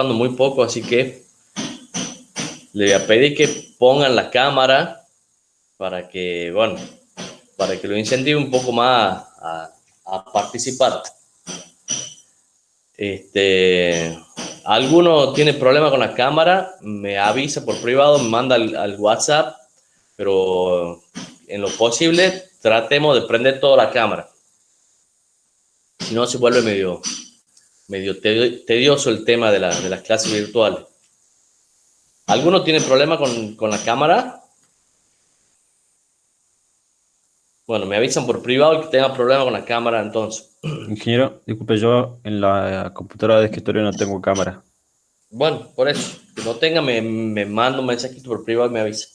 muy poco, así que le voy a pedir que pongan la cámara para que, bueno, para que lo incentive un poco más a participar. Alguno tiene problema con la cámara, me avisa por privado, me manda al WhatsApp, pero en lo posible tratemos de prender toda la cámara. Si no, se vuelve medio tedioso el tema de las clases virtuales. ¿Alguno tiene problema con la cámara? Bueno, me avisan por privado el que tenga problema con la cámara entonces. Ingeniero, disculpe, yo en la computadora de escritorio no tengo cámara. Bueno, por eso, que no tenga, me manda un mensajito por privado y me avisa.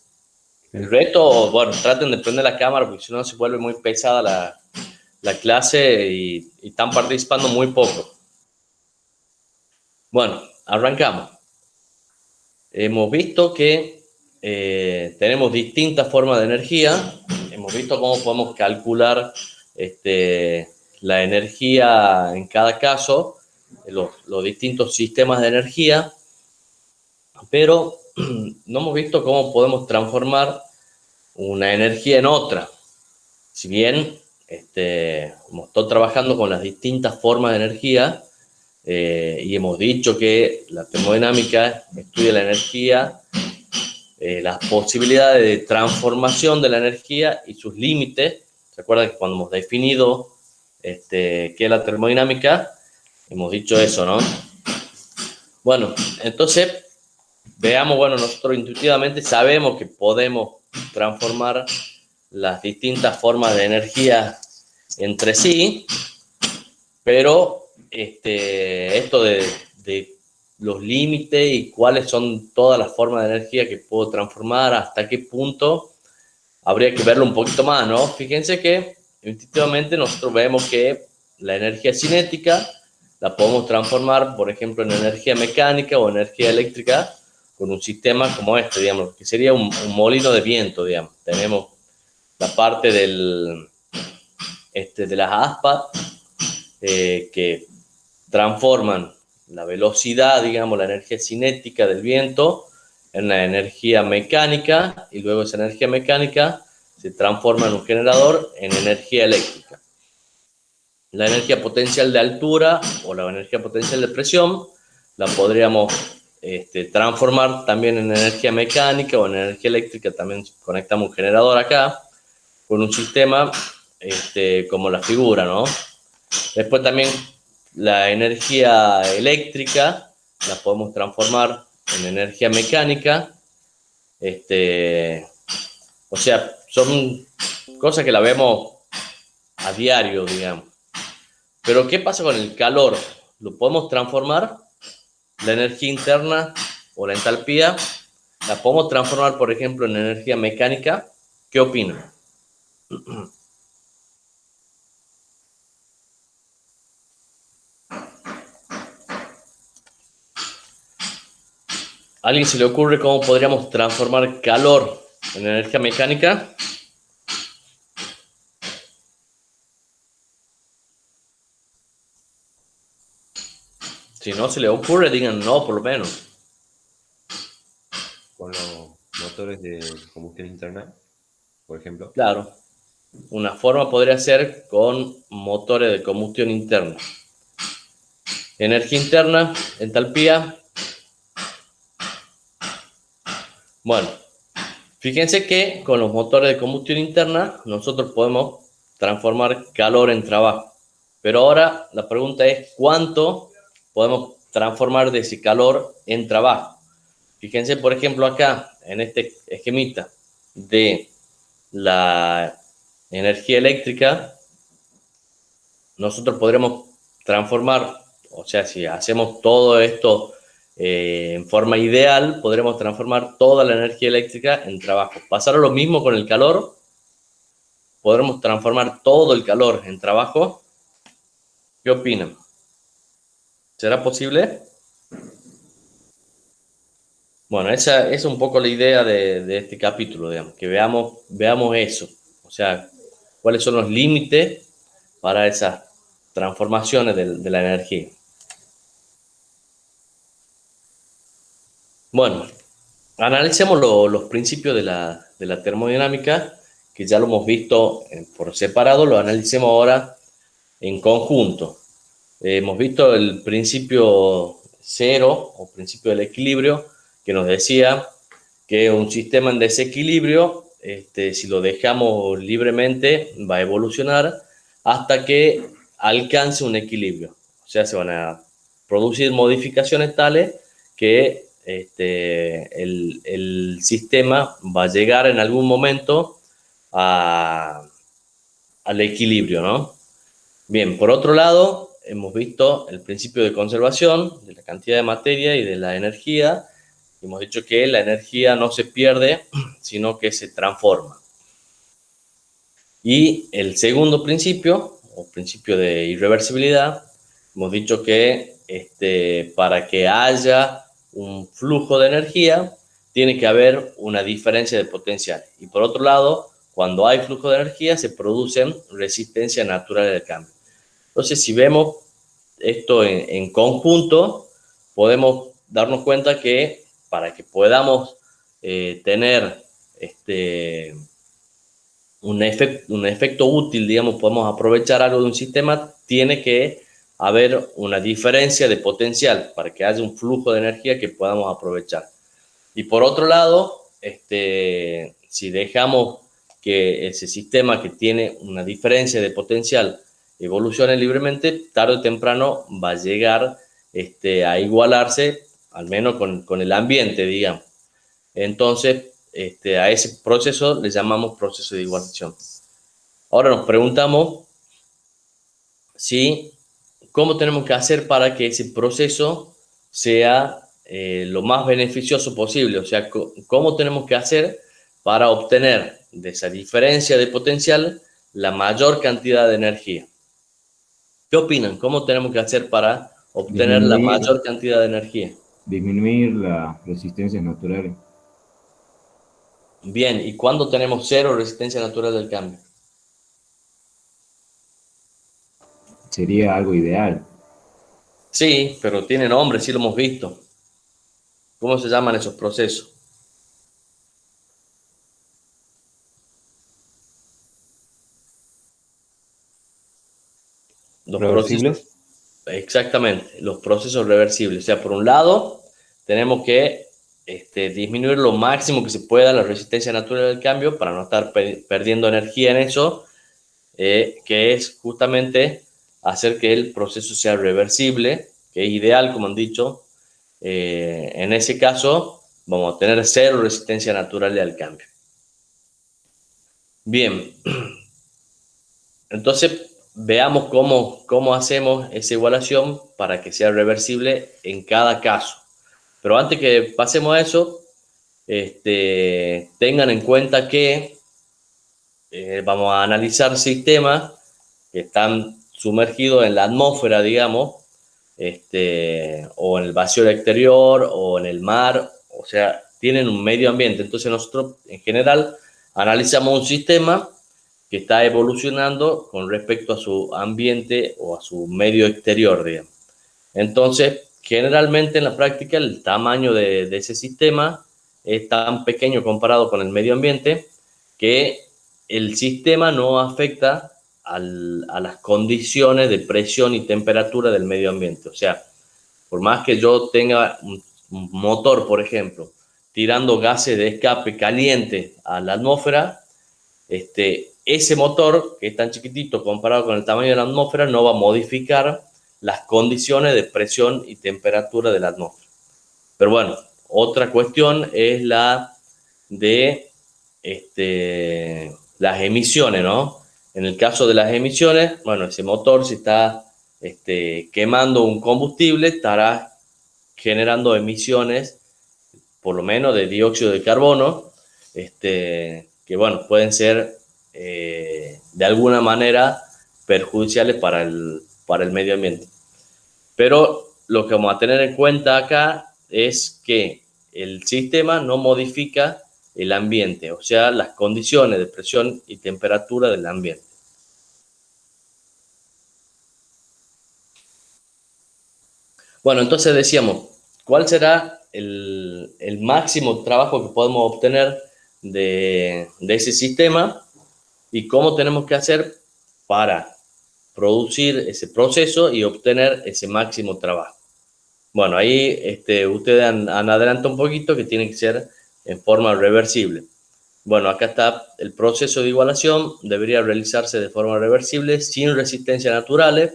El Bien. resto, bueno, traten de prender la cámara porque si no se vuelve muy pesada la clase y están participando muy poco. Bueno, arrancamos. Hemos visto que tenemos distintas formas de energía. Hemos visto cómo podemos calcular la energía en cada caso, los distintos sistemas de energía, pero no hemos visto cómo podemos transformar una energía en otra. Si bien hemos estado trabajando con las distintas formas de energía y hemos dicho que la termodinámica estudia la energía, las posibilidades de transformación de la energía y sus límites. ¿Se acuerdan que cuando hemos definido qué es la termodinámica, hemos dicho eso, ¿no? Bueno, entonces veamos, bueno, nosotros intuitivamente sabemos que podemos transformar las distintas formas de energía entre sí, pero esto de los límites y cuáles son todas las formas de energía que puedo transformar, hasta qué punto, habría que verlo un poquito más, ¿no? Fíjense que intuitivamente nosotros vemos que la energía cinética la podemos transformar, por ejemplo, en energía mecánica o energía eléctrica con un sistema como este, digamos, que sería un molino de viento, digamos. Tenemos la parte de las aspas que transforman la velocidad, digamos, la energía cinética del viento en la energía mecánica y luego esa energía mecánica se transforma en un generador en energía eléctrica. La energía potencial de altura o la energía potencial de presión la podríamos transformar también en energía mecánica o en energía eléctrica. También conectamos un generador acá con un sistema como la figura, ¿no? Después también la energía eléctrica la podemos transformar en energía mecánica. O sea, son cosas que la vemos a diario, digamos. Pero ¿qué pasa con el calor? ¿Lo podemos transformar? La energía interna o la entalpía, la podemos transformar, por ejemplo, en energía mecánica. ¿Qué opinan? ¿A alguien se le ocurre cómo podríamos transformar calor en energía mecánica? Si no se le ocurre, digan no, por lo menos. Con los motores de combustión interna, por ejemplo. Claro, una forma podría ser con motores de combustión interna. Energía interna, entalpía. Bueno, fíjense que con los motores de combustión interna nosotros podemos transformar calor en trabajo. Pero ahora la pregunta es ¿cuánto podemos transformar de ese calor en trabajo? Fíjense, por ejemplo, acá en este esquemita de la energía eléctrica, nosotros podremos transformar, o sea, si hacemos todo esto en forma ideal, podremos transformar toda la energía eléctrica en trabajo. Pasará lo mismo con el calor, podremos transformar todo el calor en trabajo. ¿Qué opinan? ¿Será posible? Bueno, esa es un poco la idea de este capítulo, digamos, que veamos eso. O sea, cuáles son los límites para esas transformaciones de la energía. Bueno, analicemos los principios de la termodinámica, que ya lo hemos visto por separado, lo analicemos ahora en conjunto. Hemos visto el principio cero o principio del equilibrio, que nos decía que un sistema en desequilibrio, si lo dejamos libremente, va a evolucionar hasta que alcance un equilibrio. O sea, se van a producir modificaciones tales que el sistema va a llegar en algún momento a, al equilibrio, ¿no? Bien, por otro lado, hemos visto el principio de conservación de la cantidad de materia y de la energía. Hemos dicho que la energía no se pierde, sino que se transforma. Y el segundo principio, o principio de irreversibilidad, hemos dicho que para que haya un flujo de energía, tiene que haber una diferencia de potencial. Y por otro lado, cuando hay flujo de energía, se producen resistencias naturales del cambio. Entonces, si vemos esto en conjunto, podemos darnos cuenta que para que podamos tener un efecto útil, digamos, podemos aprovechar algo de un sistema, tiene que haber una diferencia de potencial para que haya un flujo de energía que podamos aprovechar. Y por otro lado, si dejamos que ese sistema que tiene una diferencia de potencial evolucione libremente, tarde o temprano va a llegar a igualarse, al menos con el ambiente, digamos. Entonces, a ese proceso le llamamos proceso de igualación. Ahora nos preguntamos si, cómo tenemos que hacer para que ese proceso sea lo más beneficioso posible. O sea, cómo tenemos que hacer para obtener de esa diferencia de potencial la mayor cantidad de energía. ¿Qué opinan? ¿Cómo tenemos que hacer para obtener la Disminuir, mayor cantidad de energía? disminuir las resistencias naturales. Bien, ¿y cuándo tenemos cero resistencia natural del cambio? Sería algo ideal. Sí, pero tiene nombre, sí lo hemos visto. ¿Cómo se llaman esos procesos? Los procesos, ¿Reversibles? exactamente, los procesos reversibles. O sea, por un lado, tenemos que disminuir lo máximo que se pueda la resistencia natural del cambio para no estar perdiendo energía en eso, que es justamente hacer que el proceso sea reversible, que es ideal, como han dicho. En ese caso, vamos a tener cero resistencia natural al cambio. Bien, entonces veamos cómo hacemos esa igualación para que sea reversible en cada caso. Pero antes que pasemos a eso, tengan en cuenta que vamos a analizar sistemas que están sumergidos en la atmósfera, digamos, o en el vacío exterior o en el mar, o sea, tienen un medio ambiente. Entonces nosotros en general analizamos un sistema que está evolucionando con respecto a su ambiente o a su medio exterior, digamos. Entonces, generalmente en la práctica el tamaño de ese sistema es tan pequeño comparado con el medio ambiente que el sistema no afecta a las condiciones de presión y temperatura del medio ambiente. O sea, por más que yo tenga un motor, por ejemplo, tirando gases de escape caliente a la atmósfera, ese motor, que es tan chiquitito comparado con el tamaño de la atmósfera, no va a modificar las condiciones de presión y temperatura de la atmósfera. Pero bueno, otra cuestión es la de las emisiones, ¿no? En el caso de las emisiones, bueno, ese motor, si está quemando un combustible, estará generando emisiones, por lo menos de dióxido de carbono, que bueno, pueden ser de alguna manera perjudiciales para el medio ambiente. Pero lo que vamos a tener en cuenta acá es que el sistema no modifica el ambiente, o sea, las condiciones de presión y temperatura del ambiente. Bueno, entonces decíamos, ¿cuál será el máximo trabajo que podemos obtener de ese sistema y cómo tenemos que hacer para producir ese proceso y obtener ese máximo trabajo. Bueno, ahí ustedes han adelantado un poquito que tiene que ser en forma reversible. Bueno, acá está el proceso de igualación, debería realizarse de forma reversible sin resistencias naturales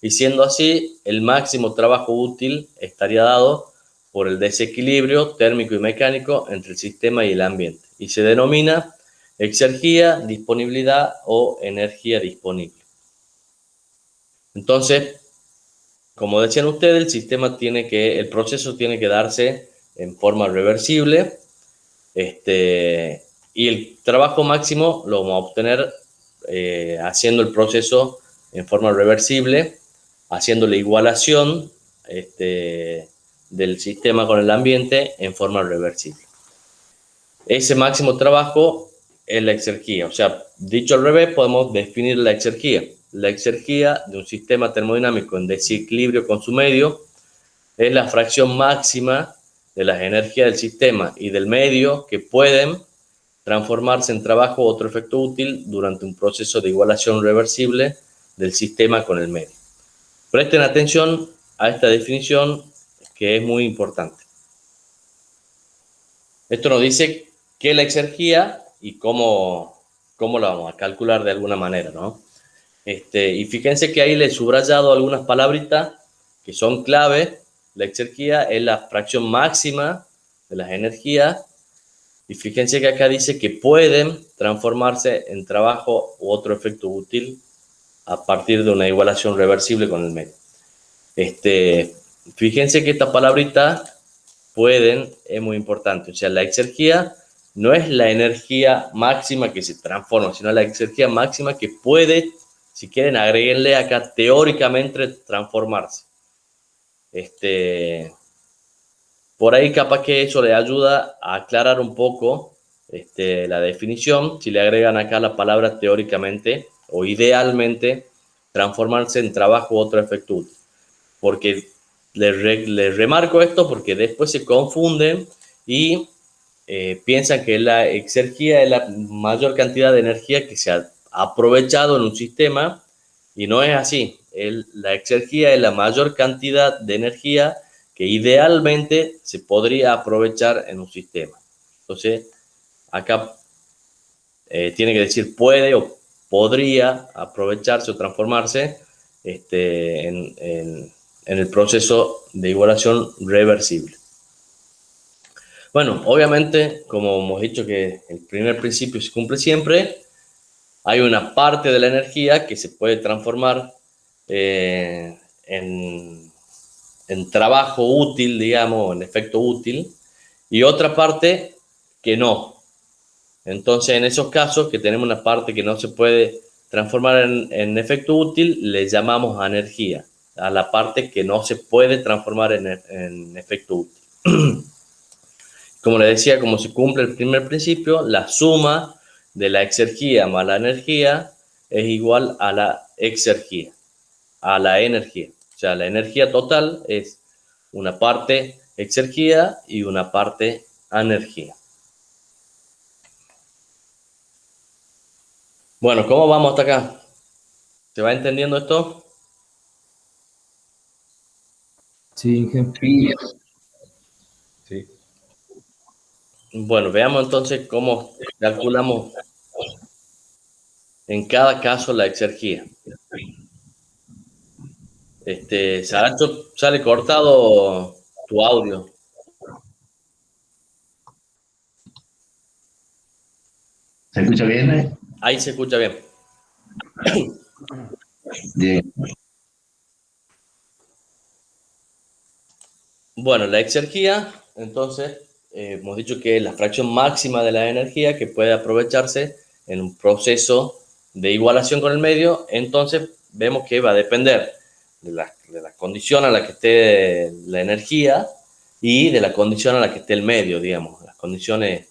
y siendo así, el máximo trabajo útil estaría dado por el desequilibrio térmico y mecánico entre el sistema y el ambiente y se denomina exergía, disponibilidad o energía disponible. Entonces, como decían ustedes, el proceso tiene que darse en forma reversible, y el trabajo máximo lo vamos a obtener haciendo el proceso en forma reversible, haciendo la igualación del sistema con el ambiente en forma reversible. Ese máximo trabajo es la exergía, o sea, dicho al revés, podemos definir la exergía. La exergía de un sistema termodinámico en desequilibrio con su medio es la fracción máxima de las energías del sistema y del medio que pueden transformarse en trabajo u otro efecto útil durante un proceso de igualación reversible del sistema con el medio. Presten atención a esta definición que es muy importante. Esto nos dice qué es la exergía y cómo la vamos a calcular de alguna manera, ¿no? Y fíjense que ahí le he subrayado algunas palabritas que son clave. La exergía es la fracción máxima de las energías. Y fíjense que acá dice que pueden transformarse en trabajo u otro efecto útil a partir de una igualación reversible con el medio. Fíjense que esta palabrita pueden es muy importante. O sea, la exergía no es la energía máxima que se transforma, sino la exergía máxima que puede, si quieren, agréguenle acá teóricamente transformarse. Por ahí capaz que eso le ayuda a aclarar un poco la definición, si le agregan acá la palabra teóricamente o idealmente transformarse en trabajo u otro efecto útil. Porque les remarco esto porque después se confunden y piensan que la exergía es la mayor cantidad de energía que se ha aprovechado en un sistema y no es así. La exergía es la mayor cantidad de energía que idealmente se podría aprovechar en un sistema. Entonces, acá tiene que decir puede o podría aprovecharse o transformarse en el proceso de igualación reversible. Bueno, obviamente, como hemos dicho que el primer principio se cumple siempre, hay una parte de la energía que se puede transformar en trabajo útil, digamos, en efecto útil, y otra parte que no. Entonces, en esos casos que tenemos una parte que no se puede transformar en efecto útil, le llamamos energía a la parte que no se puede transformar en efecto útil. Como les decía, como se cumple el primer principio, la suma de la exergía más la energía es igual a la exergía, a la energía. O sea, la energía total es una parte exergía y una parte energía. Bueno, ¿cómo vamos hasta acá? ¿Se va entendiendo esto? Sí, Inge. Sí. Bueno, veamos entonces cómo calculamos en cada caso la exergía. Saracho, sale cortado tu audio. ¿Se escucha bien? Ahí se escucha bien. Bien. Bueno, la exergía, entonces, hemos dicho que es la fracción máxima de la energía que puede aprovecharse en un proceso de igualación con el medio. Entonces, vemos que va a depender de la condición a la que esté la energía y de la condición a la que esté el medio, digamos, las condiciones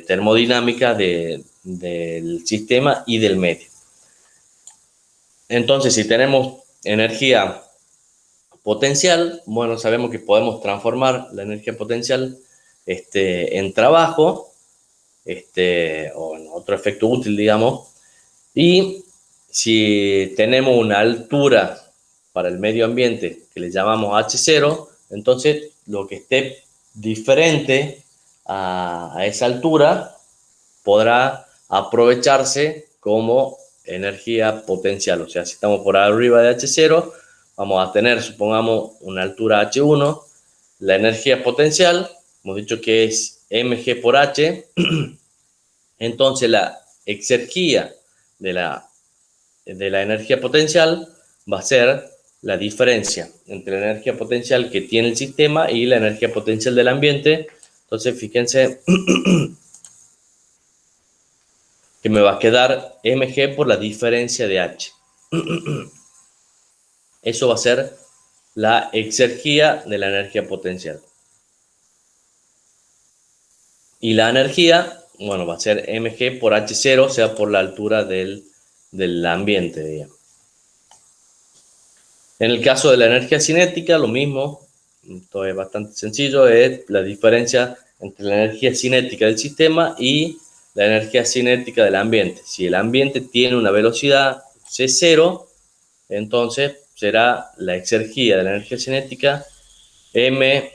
termodinámicas del sistema y del medio. Entonces, si tenemos energía potencial, bueno, sabemos que podemos transformar la energía potencial en trabajo, o en otro efecto útil, digamos, y si tenemos una altura para el medio ambiente que le llamamos H0, entonces lo que esté diferente a esa altura podrá aprovecharse como energía potencial. O sea, si estamos por arriba de H0, vamos a tener, supongamos, una altura H1, la energía potencial, hemos dicho que es mg por H, entonces la exergía de la energía potencial va a ser la diferencia entre la energía potencial que tiene el sistema y la energía potencial del ambiente. Entonces, fíjense que me va a quedar mg por la diferencia de H. Eso va a ser la exergía de la energía potencial. Y la energía, bueno, va a ser mg por H0, o sea, por la altura del ambiente, digamos. En el caso de la energía cinética, lo mismo, esto es bastante sencillo, es la diferencia entre la energía cinética del sistema y la energía cinética del ambiente. Si el ambiente tiene una velocidad C0, entonces será la exergía de la energía cinética m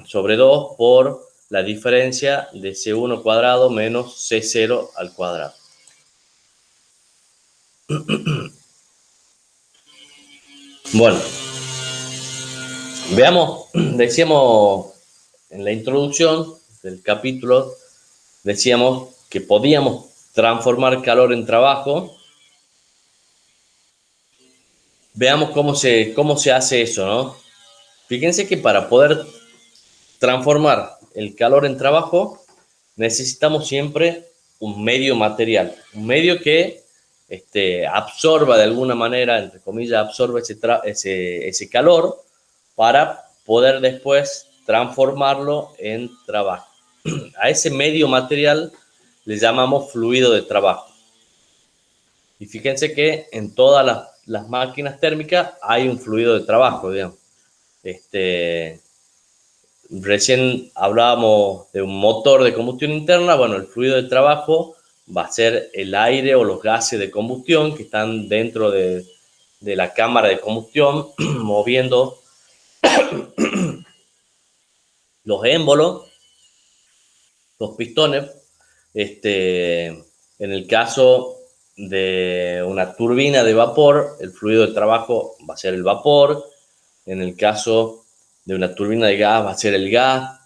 sobre 2 por la diferencia de C1 cuadrado menos C0 al cuadrado. Bueno, veamos, decíamos en la introducción del capítulo, decíamos que podíamos transformar calor en trabajo. Veamos cómo se hace eso, ¿no? Fíjense que para poder transformar el calor en trabajo, necesitamos siempre un medio material, un medio que absorba de alguna manera, entre comillas, absorba ese calor para poder después transformarlo en trabajo. A ese medio material le llamamos fluido de trabajo. Y fíjense que en todas las máquinas térmicas hay un fluido de trabajo, digamos. Recién hablábamos de un motor de combustión interna. Bueno, el fluido de trabajo va a ser el aire o los gases de combustión que están dentro de la cámara de combustión moviendo los émbolos, los pistones. En el caso de una turbina de vapor, el fluido de trabajo va a ser el vapor. En el caso de una turbina de gas va a ser el gas.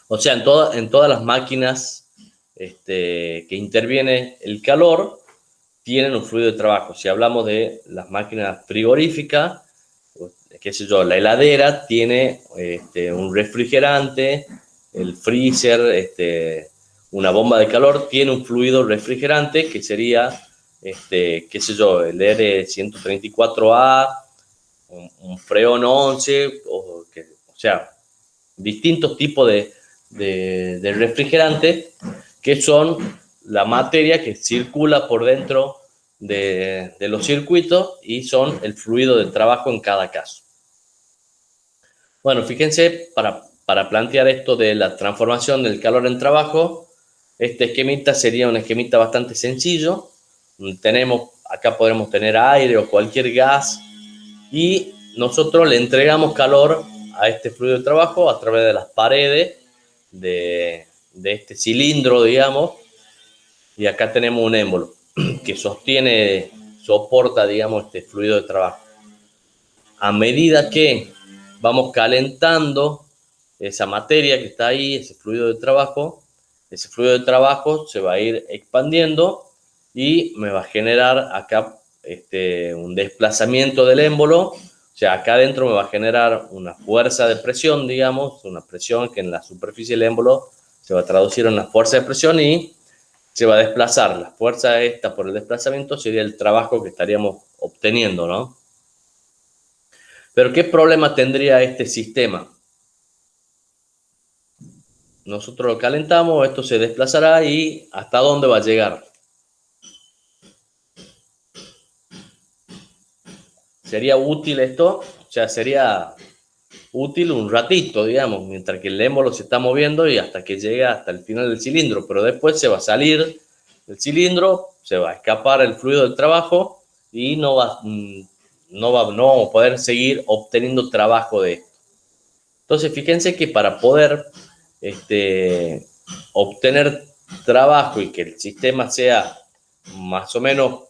O sea, en todas las máquinas que interviene el calor, tienen un fluido de trabajo. Si hablamos de las máquinas frigoríficas, qué sé yo, la heladera tiene un refrigerante, el freezer, una bomba de calor, tiene un fluido refrigerante que sería, qué sé yo, el R134A, un Freon 11, o sea, distintos tipos de refrigerantes que son la materia que circula por dentro de los circuitos y son el fluido de trabajo en cada caso. Bueno, fíjense, para plantear esto de la transformación del calor en trabajo, este esquemita sería un esquemita bastante sencillo. Acá podremos tener aire o cualquier gas y nosotros le entregamos calor a este fluido de trabajo a través de las paredes de este cilindro, digamos, y acá tenemos un émbolo que soporta, digamos, este fluido de trabajo. A medida que vamos calentando esa materia que está ahí, ese fluido de trabajo se va a ir expandiendo y me va a generar acá un desplazamiento del émbolo. O sea, acá adentro me va a generar una fuerza de presión, digamos, una presión que en la superficie del émbolo se va a traducir en una fuerza de presión y se va a desplazar. La fuerza esta por el desplazamiento sería el trabajo que estaríamos obteniendo, ¿no? Pero ¿qué problema tendría este sistema? Nosotros lo calentamos, esto se desplazará y ¿hasta dónde va a llegar? sería útil esto, o sea, sería útil un ratito, digamos, mientras que el émbolo se está moviendo y hasta que llega hasta el final del cilindro, pero después se va a salir del cilindro, se va a escapar el fluido del trabajo y no vamos a poder seguir obteniendo trabajo de esto. Entonces, fíjense que para poder obtener trabajo y que el sistema sea más o menos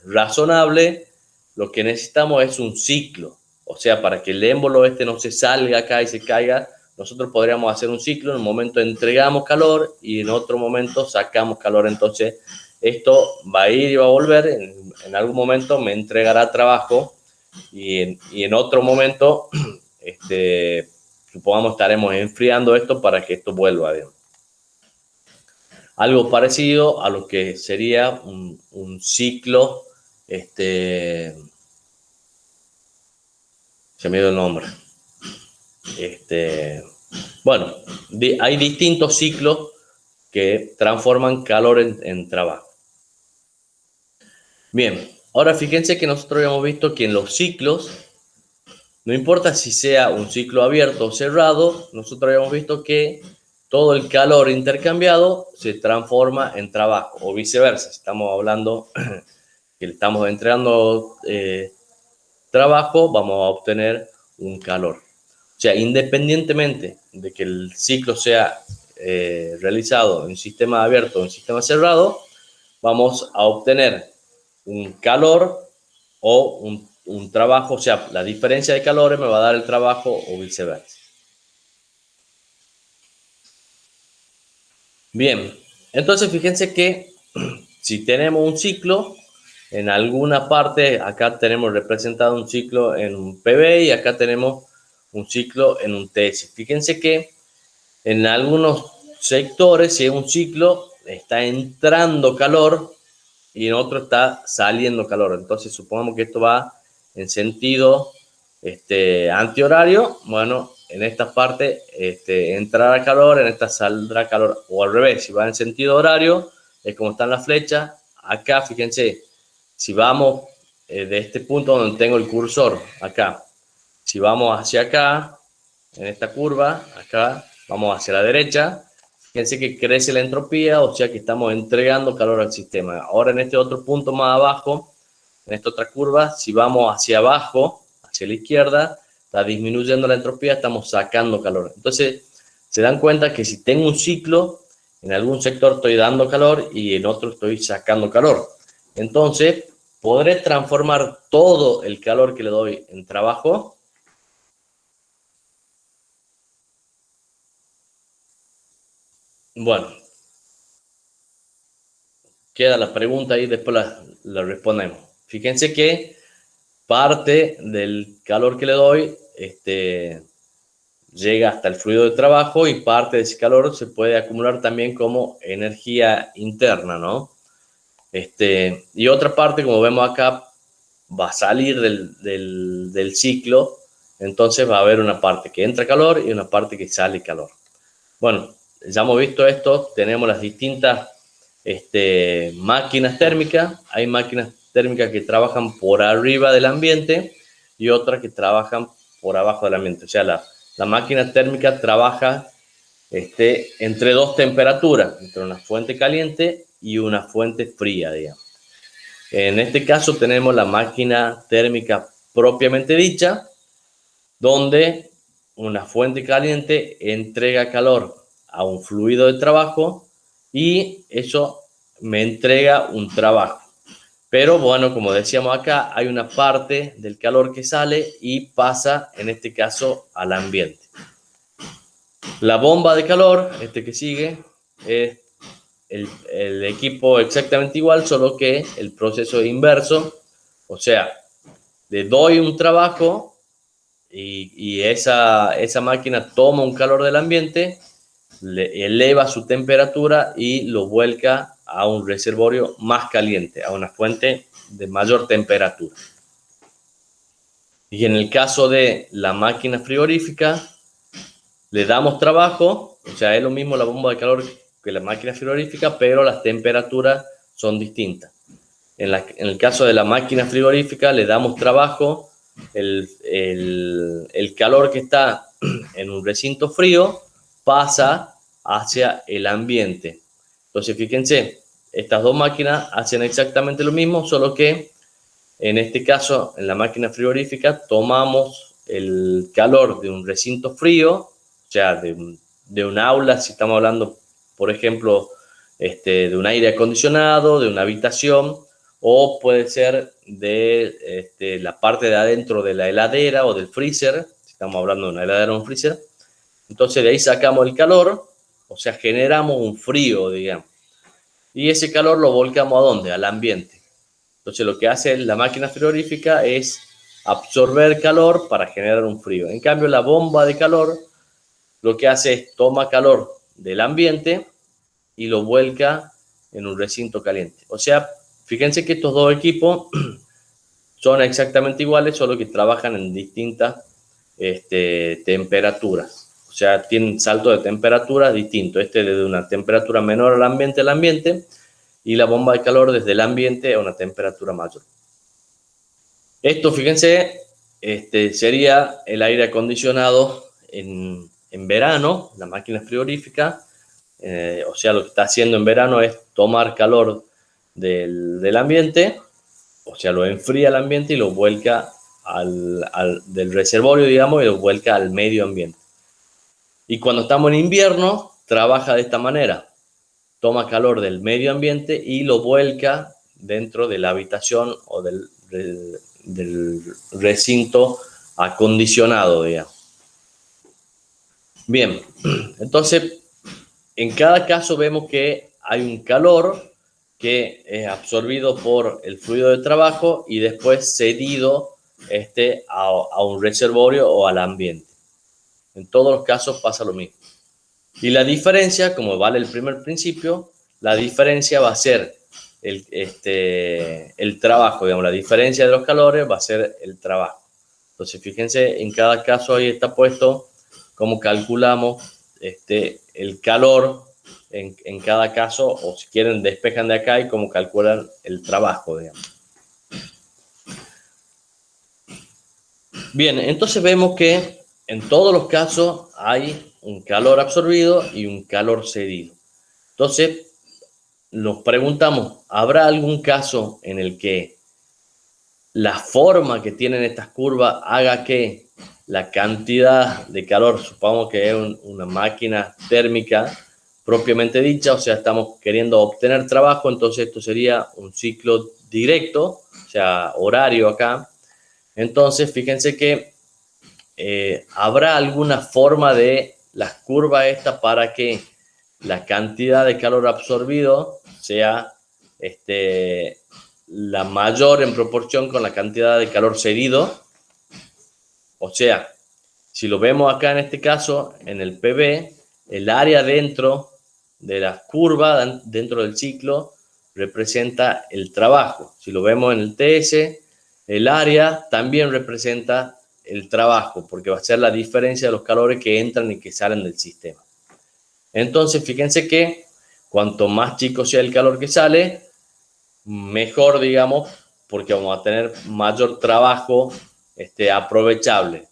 razonable, lo que necesitamos es un ciclo. O sea, para que el émbolo no se salga acá y se caiga, nosotros podríamos hacer un ciclo. En un momento entregamos calor y en otro momento sacamos calor. Entonces, esto va a ir y va a volver. En algún momento me entregará trabajo y en otro momento, supongamos, estaremos enfriando esto para que esto vuelva, digamos. Algo parecido a lo que sería un ciclo, se me dio el nombre. Bueno, hay distintos ciclos que transforman calor en trabajo. Bien, ahora fíjense que nosotros habíamos visto que en los ciclos, no importa si sea un ciclo abierto o cerrado, nosotros habíamos visto que todo el calor intercambiado se transforma en trabajo, o viceversa. Estamos hablando que le estamos entregando trabajo, vamos a obtener un calor. O sea, independientemente de que el ciclo sea realizado en sistema abierto o en sistema cerrado, vamos a obtener un calor o un trabajo. O sea, la diferencia de calores me va a dar el trabajo o viceversa. Bien, entonces fíjense que si tenemos un ciclo, en alguna parte, acá tenemos representado un ciclo en un PV y acá tenemos un ciclo en un TS. Fíjense que en algunos sectores, si es un ciclo, está entrando calor y en otro está saliendo calor. Entonces, supongamos que esto va en sentido antihorario. Bueno, en esta parte entrará calor, en esta saldrá calor. O al revés, si va en sentido horario, es como están las flechas. Acá, fíjense, si vamos de este punto donde tengo el cursor, acá, si vamos hacia acá, en esta curva, acá, vamos hacia la derecha, fíjense que crece la entropía, o sea que estamos entregando calor al sistema. Ahora en este otro punto más abajo, en esta otra curva, si vamos hacia abajo, hacia la izquierda, está disminuyendo la entropía, estamos sacando calor. Entonces, se dan cuenta que si tengo un ciclo, en algún sector estoy dando calor y en otro estoy sacando calor. Entonces, podré transformar todo el calor que le doy en trabajo. Bueno, queda la pregunta ahí, después la respondemos. Fíjense que parte del calor que le doy llega hasta el fluido de trabajo y parte de ese calor se puede acumular también como energía interna, ¿no? Y otra parte, como vemos acá, va a salir del ciclo, entonces va a haber una parte que entra calor y una parte que sale calor. Bueno, ya hemos visto esto, tenemos las distintas máquinas térmicas. Hay máquinas térmicas que trabajan por arriba del ambiente y otras que trabajan por abajo del ambiente. O sea, la máquina térmica trabaja entre dos temperaturas, entre una fuente caliente y una fuente fría, digamos. En este caso tenemos la máquina térmica propiamente dicha, donde una fuente caliente entrega calor a un fluido de trabajo y eso me entrega un trabajo. Pero bueno, como decíamos acá, hay una parte del calor que sale y pasa, en este caso, al ambiente. La bomba de calor, que sigue, es el equipo exactamente igual, solo que el proceso es inverso. O sea, le doy un trabajo y esa máquina toma un calor del ambiente, le eleva su temperatura y lo vuelca a un reservorio más caliente, a una fuente de mayor temperatura. Y en el caso de la máquina frigorífica, le damos trabajo, o sea, es lo mismo la bomba de calor que la máquina frigorífica, pero las temperaturas son distintas. En el caso de la máquina frigorífica le damos trabajo, el calor que está en un recinto frío pasa hacia el ambiente. Entonces, fíjense, estas dos máquinas hacen exactamente lo mismo, solo que en este caso, en la máquina frigorífica, tomamos el calor de un recinto frío, o sea, de un aula, si estamos hablando, por ejemplo, de un aire acondicionado, de una habitación, o puede ser de la parte de adentro de la heladera o del freezer, si estamos hablando de una heladera o un freezer. Entonces, de ahí sacamos el calor, o sea, generamos un frío, digamos. Y ese calor lo volcamos ¿a dónde? Al ambiente. Entonces, lo que hace la máquina frigorífica es absorber calor para generar un frío. En cambio, la bomba de calor lo que hace es toma calor del ambiente y lo vuelca en un recinto caliente. O sea, fíjense que estos dos equipos son exactamente iguales, solo que trabajan en distintas temperaturas. O sea, tienen salto de temperatura distinto. Desde una temperatura menor al ambiente, y la bomba de calor desde el ambiente a una temperatura mayor. Esto, fíjense, sería el aire acondicionado en verano, la máquina frigorífica. O sea, lo que está haciendo en verano es tomar calor del ambiente, o sea, lo enfría el ambiente y lo vuelca del reservorio, digamos, y lo vuelca al medio ambiente. Y cuando estamos en invierno, trabaja de esta manera. Toma calor del medio ambiente y lo vuelca dentro de la habitación o del recinto acondicionado, digamos. Bien, entonces, en cada caso vemos que hay un calor que es absorbido por el fluido de trabajo y después cedido a un reservorio o al ambiente. En todos los casos pasa lo mismo. Y la diferencia, como vale el primer principio, la diferencia va a ser el trabajo, digamos, la diferencia de los calores va a ser el trabajo. Entonces, fíjense, en cada caso ahí está puesto cómo calculamos el calor en cada caso, o si quieren despejan de acá y cómo calculan el trabajo, digamos. Bien, entonces vemos que en todos los casos hay un calor absorbido y un calor cedido. Entonces, nos preguntamos, ¿habrá algún caso en el que la forma que tienen estas curvas haga que la cantidad de calor, supongamos que es una máquina térmica propiamente dicha, o sea, estamos queriendo obtener trabajo, entonces esto sería un ciclo directo, o sea, horario acá. Entonces, fíjense que ¿habrá alguna forma de las curvas estas para que la cantidad de calor absorbido sea la mayor en proporción con la cantidad de calor cedido? O sea, si lo vemos acá en este caso, en el PV, el área dentro de las curvas, dentro del ciclo, representa el trabajo. Si lo vemos en el TS, el área también representa el trabajo, porque va a ser la diferencia de los calores que entran y que salen del sistema. Entonces, fíjense que cuanto más chico sea el calor que sale, mejor, digamos, porque vamos a tener mayor trabajo aprovechable.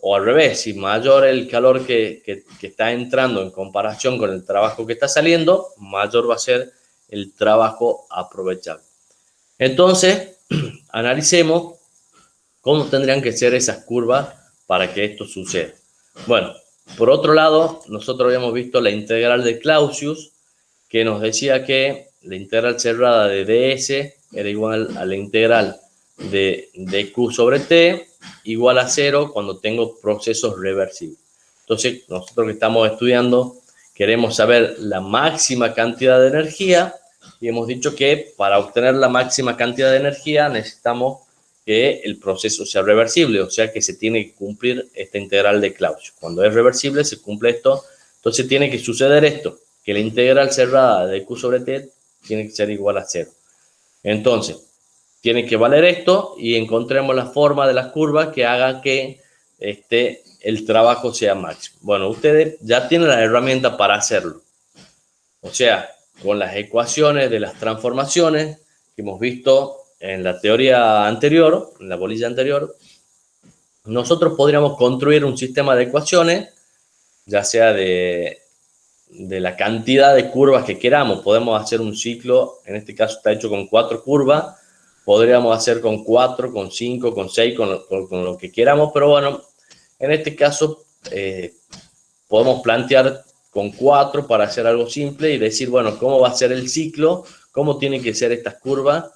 O al revés, si mayor el calor que está entrando en comparación con el trabajo que está saliendo, mayor va a ser el trabajo aprovechable. Entonces, analicemos cómo tendrían que ser esas curvas para que esto suceda. Bueno, por otro lado, nosotros habíamos visto la integral de Clausius, que nos decía que la integral cerrada de ds era igual a la integral de dq sobre t, igual a 0 cuando tengo procesos reversibles. Entonces, nosotros que estamos estudiando, queremos saber la máxima cantidad de energía, y hemos dicho que para obtener la máxima cantidad de energía necesitamos que el proceso sea reversible, o sea que se tiene que cumplir esta integral de Clausius. Cuando es reversible se cumple esto, entonces tiene que suceder esto, que la integral cerrada de q sobre t tiene que ser igual a 0. Entonces, tiene que valer esto y encontremos la forma de las curvas que haga que el trabajo sea máximo. Bueno, ustedes ya tienen la herramienta para hacerlo. O sea, con las ecuaciones de las transformaciones, que hemos visto en la teoría anterior, en la bolilla anterior, nosotros podríamos construir un sistema de ecuaciones, ya sea de la cantidad de curvas que queramos. Podemos hacer un ciclo, en este caso está hecho con 4 curvas, podríamos hacer con 4, con 5, con 6, con lo que queramos, pero bueno, en este caso podemos plantear con 4 para hacer algo simple y decir, bueno, ¿cómo va a ser el ciclo? ¿Cómo tienen que ser estas curvas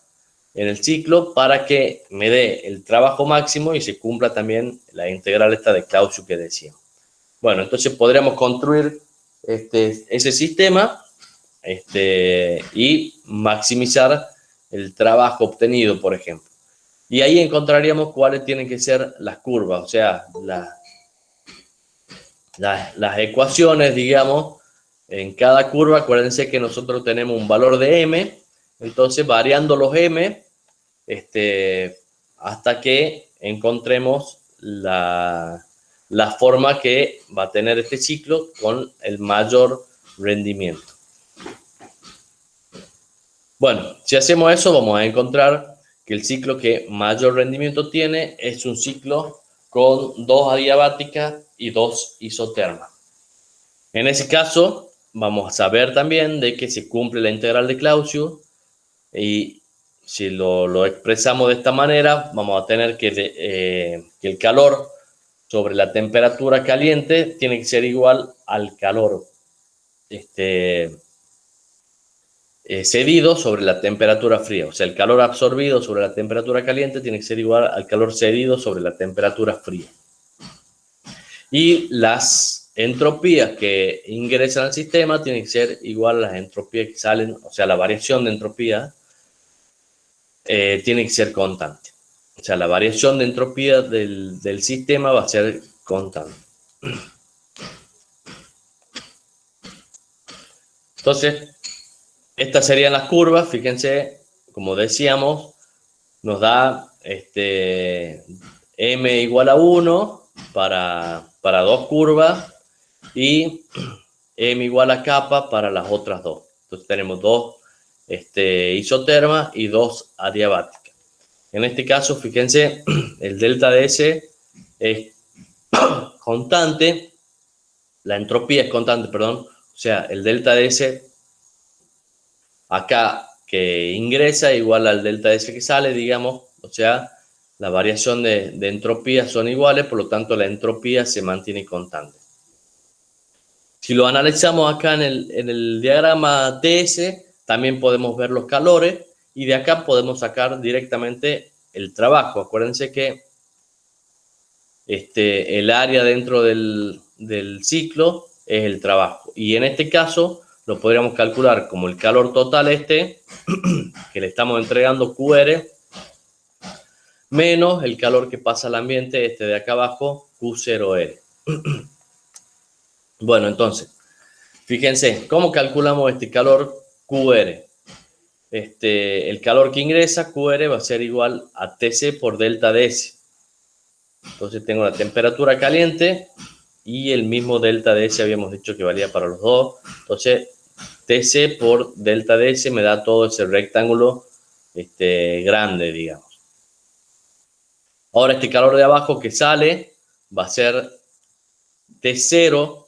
en el ciclo para que me dé el trabajo máximo y se cumpla también la integral esta de Clausius que decía? Bueno, entonces podríamos construir ese sistema y maximizar el trabajo obtenido, por ejemplo. Y ahí encontraríamos cuáles tienen que ser las curvas, o sea, las ecuaciones, digamos, en cada curva. Acuérdense que nosotros tenemos un valor de m, entonces variando los m hasta que encontremos la forma que va a tener este ciclo con el mayor rendimiento. Bueno, si hacemos eso, vamos a encontrar que el ciclo que mayor rendimiento tiene es un ciclo con 2 adiabáticas y 2 isotermas. En ese caso, vamos a saber también de que se cumple la integral de Clausius, y si lo expresamos de esta manera, vamos a tener que el calor sobre la temperatura caliente tiene que ser igual al calor cedido sobre la temperatura fría. O sea, el calor absorbido sobre la temperatura caliente tiene que ser igual al calor cedido sobre la temperatura fría. Y las entropías que ingresan al sistema tienen que ser igual a las entropías que salen, o sea, la variación de entropía tiene que ser constante. O sea, la variación de entropía del sistema va a ser constante. Entonces, estas serían las curvas. Fíjense, como decíamos, nos da m igual a 1 para 2 curvas y m igual a kappa para las otras 2. Entonces tenemos 2 isotermas y 2 adiabáticas. En este caso, fíjense, el delta de S es constante, la entropía es constante, perdón, o sea, el delta de S acá que ingresa igual al delta de S que sale, digamos, o sea, la variación de entropía son iguales, por lo tanto la entropía se mantiene constante. Si lo analizamos acá en el diagrama TS, también podemos ver los calores y de acá podemos sacar directamente el trabajo. Acuérdense que el área dentro del ciclo es el trabajo. Y en este caso lo podríamos calcular como el calor total que le estamos entregando QR, menos el calor que pasa al ambiente de acá abajo, Q0R. Bueno, entonces, fíjense, ¿cómo calculamos este calor QR? El calor que ingresa, QR, va a ser igual a TC por delta de S. Entonces tengo la temperatura caliente y el mismo delta de S habíamos dicho que valía para los dos. Entonces, TC por delta de S me da todo ese rectángulo grande, digamos. Ahora este calor de abajo que sale va a ser T0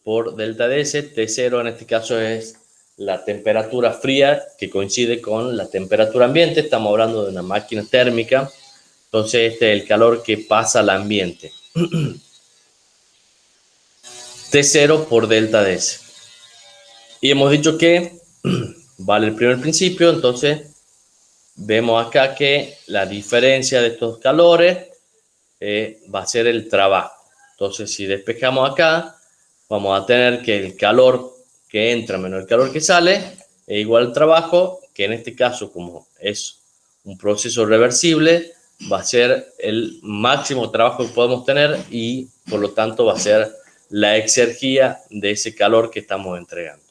por delta de S. T0 en este caso es la temperatura fría que coincide con la temperatura ambiente. Estamos hablando de una máquina térmica. Entonces este es el calor que pasa al ambiente. T0 por delta de S. Y hemos dicho que vale el primer principio, entonces vemos acá que la diferencia de estos calores va a ser el trabajo. Entonces, si despejamos acá, vamos a tener que el calor que entra menos el calor que sale es igual al trabajo, que en este caso, como es un proceso reversible, va a ser el máximo trabajo que podemos tener y, por lo tanto, va a ser la exergía de ese calor que estamos entregando.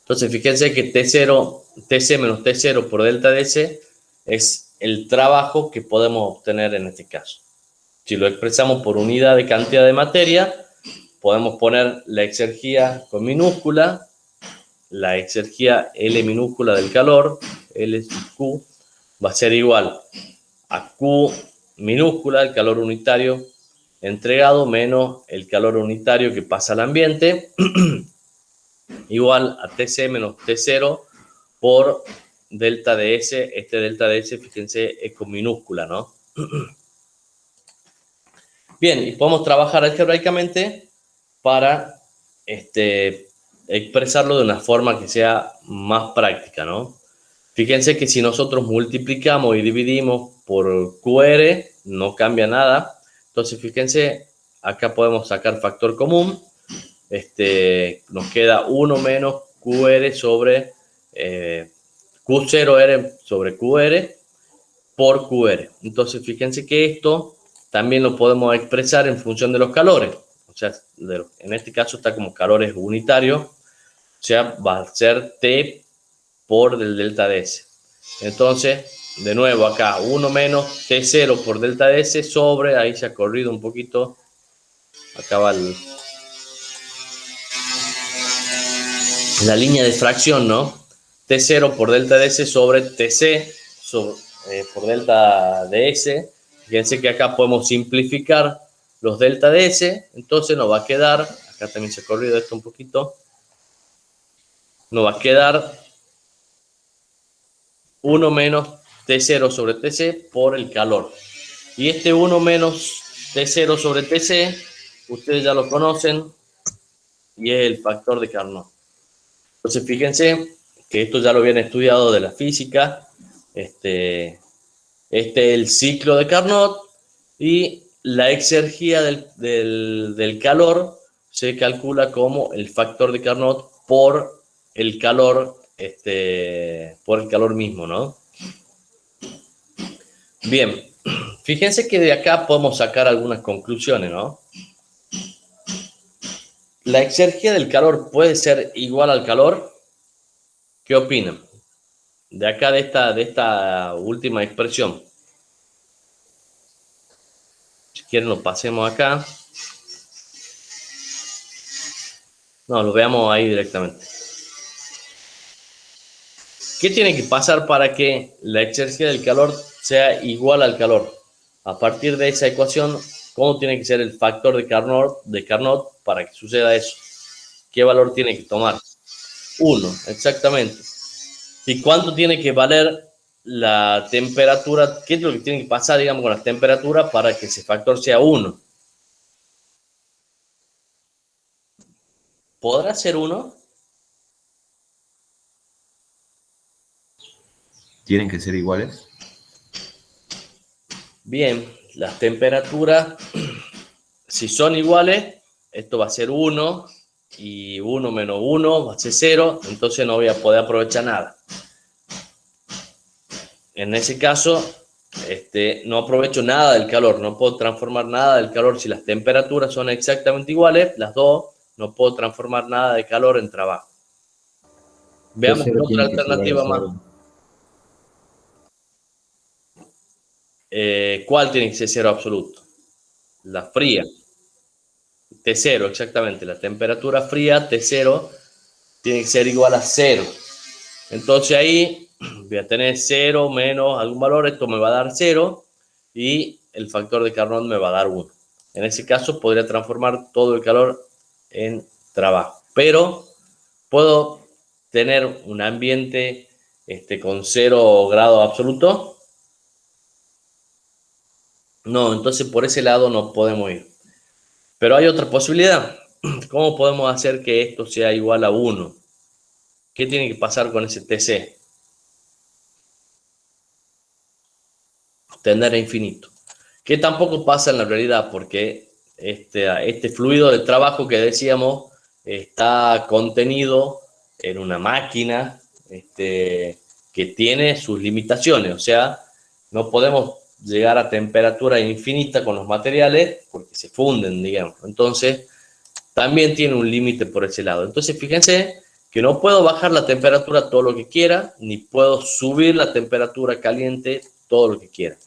Entonces, fíjense que T0, TC menos T0 por delta de S es el trabajo que podemos obtener en este caso. Si lo expresamos por unidad de cantidad de materia, podemos poner la exergía con minúscula la exergía L minúscula del calor, L sub Q, va a ser igual a Q minúscula, el calor unitario entregado, menos el calor unitario que pasa al ambiente, igual a TC menos T0 por delta de S. Este delta de S, fíjense, es con minúscula, ¿no? Bien, y podemos trabajar algebraicamente para expresarlo de una forma que sea más práctica, ¿no? Fíjense que si nosotros multiplicamos y dividimos por QR, no cambia nada. Entonces, fíjense, acá podemos sacar factor común. Nos queda 1 menos QR sobre Q0R sobre QR por QR. Entonces, fíjense que esto también lo podemos expresar en función de los calores. O sea, en este caso está como calores unitarios. O sea, va a ser T por del delta de S. Entonces, de nuevo acá, 1 menos T0 por delta de S sobre, ahí se ha corrido un poquito. Acá va la línea de fracción, ¿no? T0 por delta de S sobre TC por delta de S. Fíjense que acá podemos simplificar los delta de S. Entonces nos va a quedar, acá también se ha corrido esto un poquito, nos va a quedar 1 menos T0 sobre TC por el calor. Y este 1 menos T0 sobre TC, ustedes ya lo conocen, y es el factor de Carnot. Entonces, fíjense que esto ya lo habían estudiado de la física. Este es el ciclo de Carnot, y la exergía del calor se calcula como el factor de Carnot por el calor, por el calor mismo, ¿no? Bien, fíjense que de acá podemos sacar algunas conclusiones, ¿no? ¿La exergía del calor puede ser igual al calor? ¿Qué opinan? De acá, de esta última expresión. Si quieren lo pasemos acá. No, lo veamos ahí directamente. ¿Qué tiene que pasar para que la exergía del calor sea igual al calor? A partir de esa ecuación, ¿cómo tiene que ser el factor de Carnot para que suceda eso? ¿Qué valor tiene que tomar? 1, exactamente. ¿Y cuánto tiene que valer la temperatura? ¿Qué es lo que tiene que pasar, digamos, con la temperatura para que ese factor sea 1? ¿Podrá ser 1? ¿Tienen que ser iguales? Bien, las temperaturas, si son iguales, esto va a ser 1, y 1 menos 1 va a ser 0, entonces no voy a poder aprovechar nada. En ese caso, no aprovecho nada del calor, no puedo transformar nada del calor. Si las temperaturas son exactamente iguales, las dos, no puedo transformar nada de calor en trabajo. Veamos otra alternativa más. ¿Cuál tiene que ser 0 absoluto? La fría. T0, exactamente. La temperatura fría, T0, tiene que ser igual a 0. Entonces ahí voy a tener 0 menos algún valor. Esto me va a dar 0 y el factor de Carnot me va a dar 1. En ese caso podría transformar todo el calor en trabajo. Pero puedo tener un ambiente con 0 grados absolutos. No, entonces por ese lado no podemos ir. Pero hay otra posibilidad. ¿Cómo podemos hacer que esto sea igual a 1? ¿Qué tiene que pasar con ese TC? Tender a infinito. Que tampoco pasa en la realidad, porque este fluido de trabajo que decíamos está contenido en una máquina que tiene sus limitaciones. O sea, no podemos llegar a temperatura infinita con los materiales porque se funden, digamos. Entonces, también tiene un límite por ese lado. Entonces, fíjense que no puedo bajar la temperatura todo lo que quiera, ni puedo subir la temperatura caliente todo lo que quiera.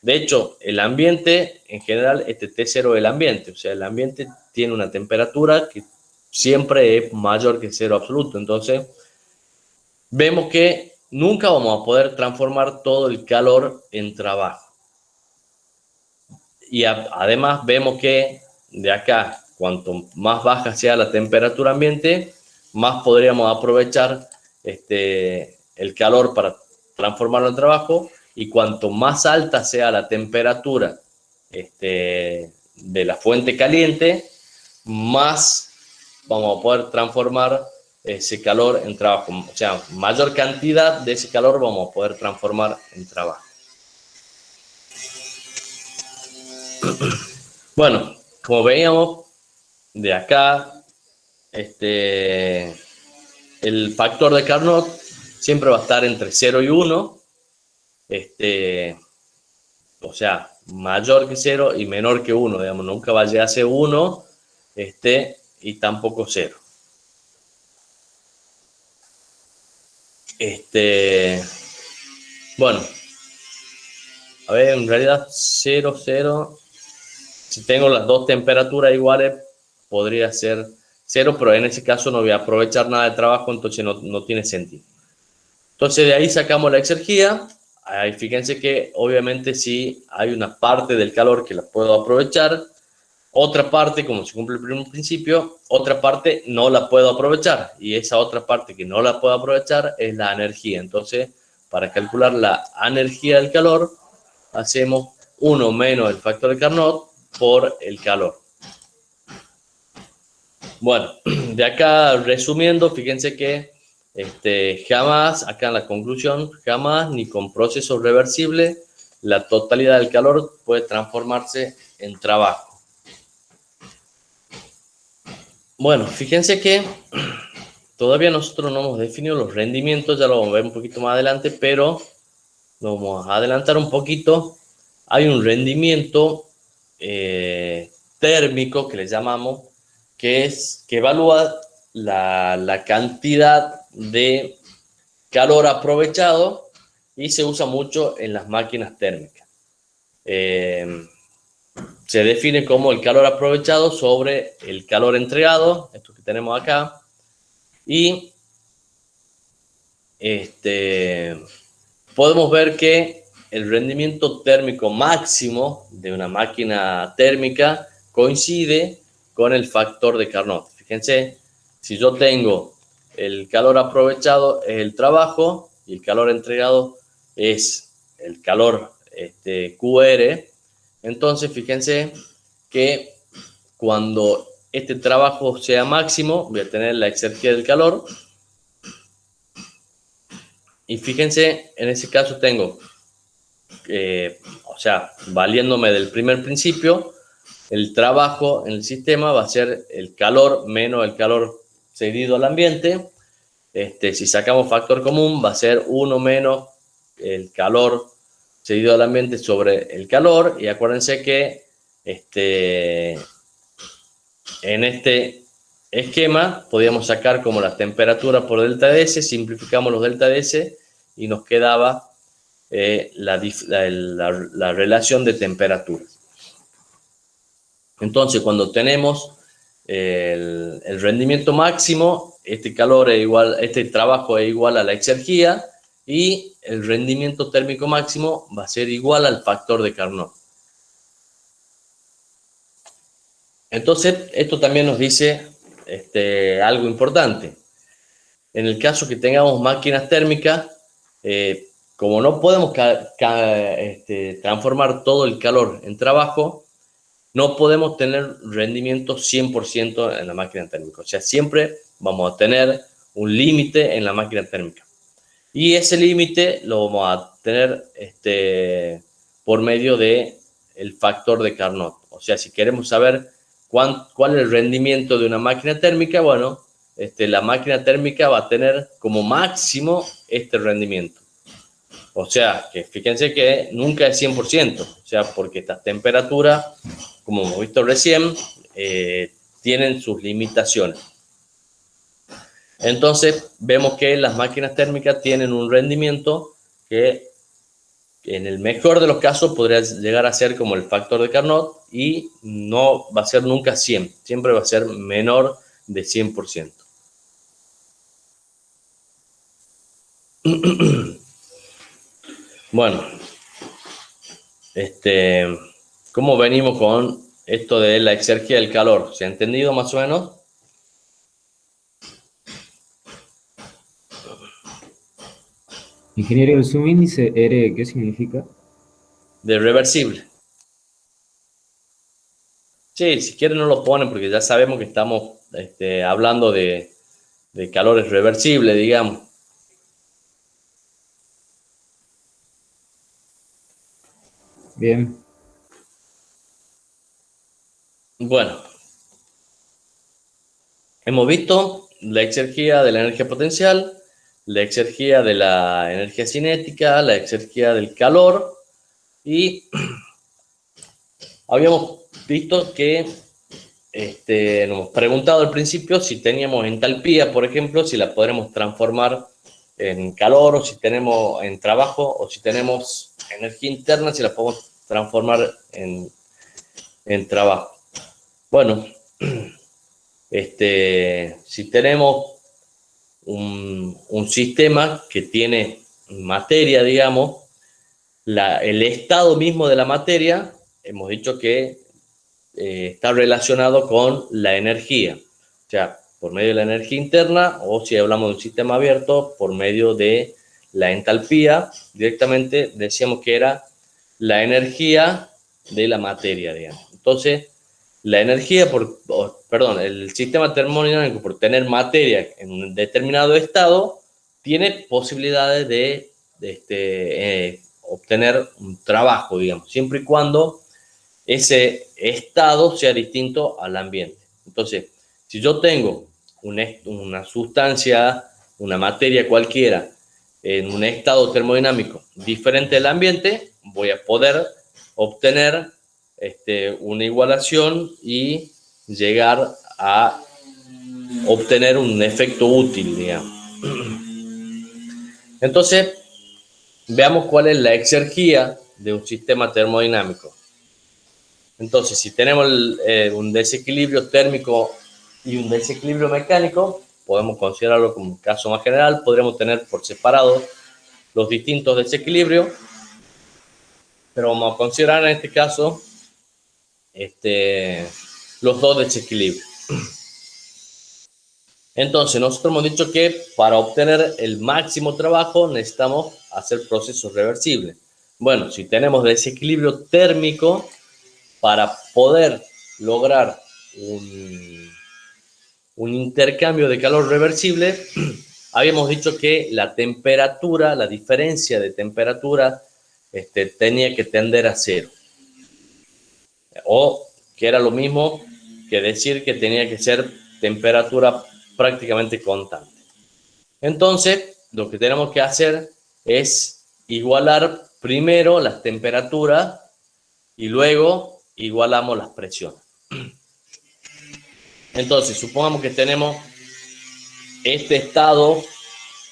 De hecho, el ambiente, en general, T0 es el ambiente. O sea, el ambiente tiene una temperatura que siempre es mayor que cero absoluto. Entonces, vemos que nunca vamos a poder transformar todo el calor en trabajo. Y además vemos que de acá, cuanto más baja sea la temperatura ambiente, más podríamos aprovechar el calor para transformarlo en trabajo, y cuanto más alta sea la temperatura de la fuente caliente, más vamos a poder transformar ese calor en trabajo. O sea, mayor cantidad de ese calor vamos a poder transformar en trabajo. Bueno, como veíamos de acá, el factor de Carnot siempre va a estar entre 0 y 1. O sea, mayor que 0 y menor que 1, digamos, nunca va a llegar a ser 1 y tampoco 0. Bueno, a ver, en realidad 0, 0. Si tengo las dos temperaturas iguales, podría ser 0, pero en ese caso no voy a aprovechar nada de trabajo, entonces no tiene sentido. Entonces de ahí sacamos la exergía. Ahí fíjense que obviamente sí hay una parte del calor que la puedo aprovechar, otra parte, como se cumple el primer principio, otra parte no la puedo aprovechar, y esa otra parte que no la puedo aprovechar es la energía. Entonces, para calcular la energía del calor, hacemos 1 menos el factor de Carnot por el calor. Bueno, de acá resumiendo, fíjense que jamás, acá en la conclusión, jamás ni con proceso reversible la totalidad del calor puede transformarse en trabajo. Bueno, fíjense que todavía nosotros no hemos definido los rendimientos, ya lo vamos a ver un poquito más adelante, pero lo vamos a adelantar un poquito. Hay un rendimiento térmico que le llamamos, que evalúa la cantidad de calor aprovechado, y se usa mucho en las máquinas térmicas. Se define como el calor aprovechado sobre el calor entregado, esto que tenemos acá, y podemos ver que el rendimiento térmico máximo de una máquina térmica coincide con el factor de Carnot. Fíjense, si yo tengo el calor aprovechado es el trabajo y el calor entregado es el calor QR, entonces fíjense que cuando este trabajo sea máximo, voy a tener la exergía del calor. Y fíjense, en ese caso tengo, o sea, valiéndome del primer principio, el trabajo en el sistema va a ser el calor menos el calor cedido al ambiente. Si sacamos factor común, va a ser 1 menos el calor cedido al ambiente sobre el calor. Y acuérdense que en este esquema podíamos sacar como la temperatura por delta de S, simplificamos los delta de S y nos quedaba la relación de temperaturas. Entonces, cuando tenemos el rendimiento máximo, este trabajo es igual a la exergía, y el rendimiento térmico máximo va a ser igual al factor de Carnot. Entonces, esto también nos dice algo importante. En el caso que tengamos máquinas térmicas, como no podemos transformar todo el calor en trabajo, no podemos tener rendimiento 100% en la máquina térmica. O sea, siempre vamos a tener un límite en la máquina térmica. Y ese límite lo vamos a tener por medio del factor de Carnot. O sea, si queremos saber cuál es el rendimiento de una máquina térmica, bueno, la máquina térmica va a tener como máximo este rendimiento. O sea, que fíjense que nunca es 100%. O sea, porque estas temperaturas, como hemos visto recién, tienen sus limitaciones. Entonces, vemos que las máquinas térmicas tienen un rendimiento que en el mejor de los casos podría llegar a ser como el factor de Carnot, y no va a ser nunca 100, siempre va a ser menor de 100%. Bueno, ¿cómo venimos con esto de la exergia del calor? ¿Se ha entendido más o menos? Ingeniero, el subíndice R, ¿qué significa? De reversible. Sí, si quieren no lo ponen porque ya sabemos que estamos hablando de calores reversibles, digamos. Bien. Bueno, hemos visto la exergia de la energía potencial, la exergia de la energía cinética, la exergia del calor y habíamos visto que nos hemos preguntado al principio si teníamos entalpía, por ejemplo, si la podremos transformar en calor, o si tenemos en trabajo, o si tenemos energía interna, si la podemos transformar en trabajo. Bueno, si tenemos un sistema que tiene materia, digamos, el estado mismo de la materia, hemos dicho que está relacionado con la energía, o sea, por medio de la energía interna, o si hablamos de un sistema abierto, por medio de la entalpía. Directamente decíamos que era la energía de la materia, digamos. Entonces, la energía, el sistema termodinámico, por tener materia en un determinado estado, tiene posibilidades de obtener un trabajo, digamos, siempre y cuando ese estado sea distinto al ambiente. Entonces, si yo tengo una sustancia, una materia cualquiera, en un estado termodinámico diferente del ambiente, voy a poder obtener una igualación y llegar a obtener un efecto útil, digamos. Entonces, veamos cuál es la exergia de un sistema termodinámico. Entonces, si tenemos un desequilibrio térmico y un desequilibrio mecánico, podemos considerarlo como un caso más general. Podríamos tener por separado los distintos desequilibrios, pero vamos a considerar en este caso los dos desequilibrios. Entonces, nosotros hemos dicho que para obtener el máximo trabajo necesitamos hacer procesos reversibles. Bueno, si tenemos desequilibrio térmico, para poder lograr un intercambio de calor reversible, habíamos dicho que la temperatura, la diferencia de temperatura, tenía que tender a cero. O que era lo mismo que decir que tenía que ser temperatura prácticamente constante. Entonces, lo que tenemos que hacer es igualar primero las temperaturas y luego igualamos las presiones. Entonces, supongamos que tenemos este estado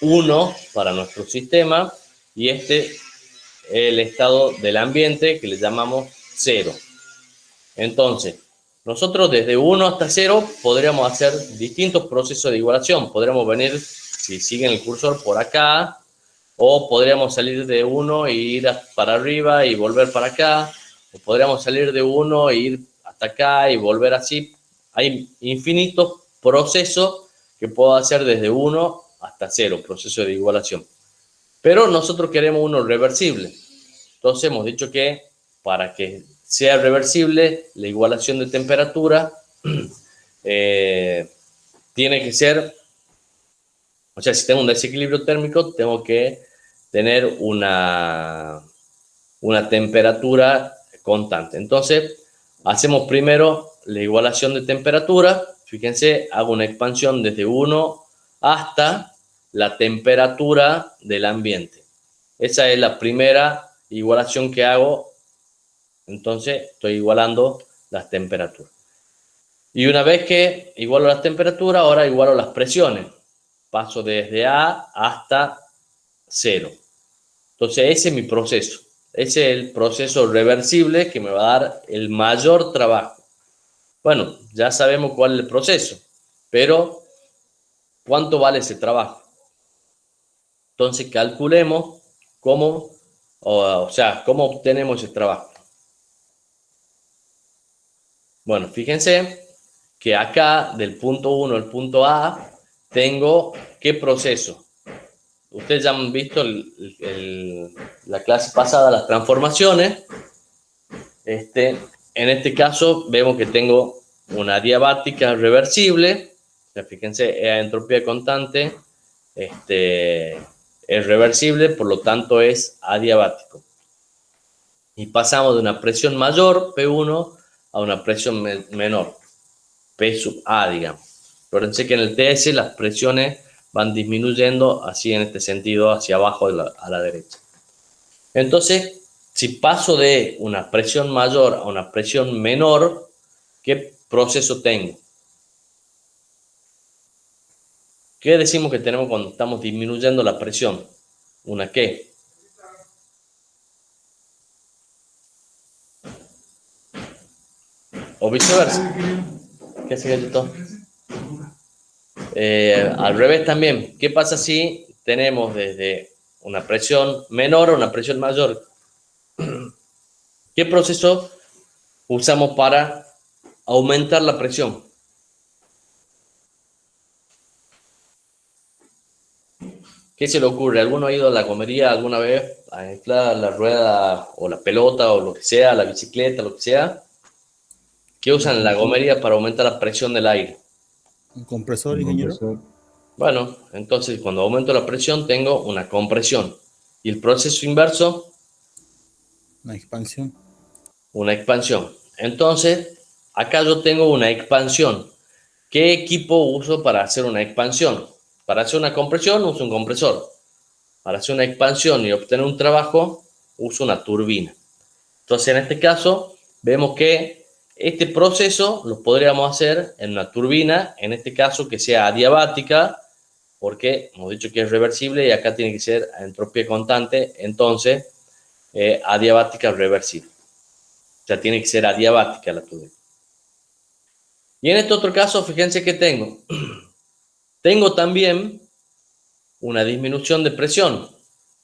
1 para nuestro sistema y el estado del ambiente que le llamamos 0. Entonces, nosotros desde 1 hasta 0 podríamos hacer distintos procesos de igualación. Podríamos venir, si siguen el cursor, por acá, o podríamos salir de 1 e ir para arriba y volver para acá, o podríamos salir de 1 e ir hasta acá y volver así. Hay infinitos procesos que puedo hacer desde 1 hasta 0, proceso de igualación. Pero nosotros queremos uno reversible. Entonces hemos dicho que para que sea reversible, la igualación de temperatura tiene que ser, o sea, si tengo un desequilibrio térmico, tengo que tener una temperatura constante. Entonces, hacemos primero la igualación de temperatura. Fíjense, hago una expansión desde 1 hasta la temperatura del ambiente. Esa es la primera igualación que hago. Entonces, estoy igualando las temperaturas. Y una vez que igualo las temperaturas, ahora igualo las presiones. Paso desde A hasta 0. Entonces, ese es mi proceso. Ese es el proceso reversible que me va a dar el mayor trabajo. Bueno, ya sabemos cuál es el proceso. pero ¿cuánto vale ese trabajo? Entonces calculemos cómo, o sea, cómo obtenemos ese trabajo. Bueno, fíjense que acá del punto 1 al punto A tengo ¿qué proceso? Ustedes ya han visto la clase pasada, las transformaciones. En este caso vemos que tengo una adiabática reversible. O sea, fíjense, es entropía constante. Es reversible, por lo tanto es adiabático. Y pasamos de una presión mayor, P1, a una presión menor, P sub A, digamos. Fíjense que en el TS las presiones van disminuyendo así en este sentido, hacia abajo a la derecha. Entonces, si paso de una presión mayor a una presión menor, ¿qué proceso tengo? ¿Qué decimos que tenemos cuando estamos disminuyendo la presión? ¿Una qué? O viceversa. ¿Qué hace Gallito? Al revés también. ¿Qué pasa si tenemos desde una presión menor a una presión mayor? ¿Qué proceso usamos para aumentar la presión? ¿Qué se le ocurre? ¿Alguno ha ido a la gomería alguna vez a inflar la rueda o la pelota o lo que sea, la bicicleta, lo que sea? ¿Qué usan en la gomería para aumentar la presión del aire? Un compresor, Un ingeniero. compresor. Bueno, entonces cuando aumento la presión tengo una compresión. ¿Y el proceso inverso? Una expansión. Una expansión. Entonces, acá yo tengo una expansión. ¿Qué equipo uso para hacer una expansión? Para hacer una compresión uso un compresor. Para hacer una expansión y obtener un trabajo uso una turbina. Entonces, en este caso, vemos que este proceso lo podríamos hacer en una turbina, en este caso que sea adiabática, porque hemos dicho que es reversible y acá tiene que ser a entropía constante, entonces adiabática reversible. O sea, tiene que ser adiabática la turbina. Y en este otro caso, fíjense que tengo. Tengo también una disminución de presión.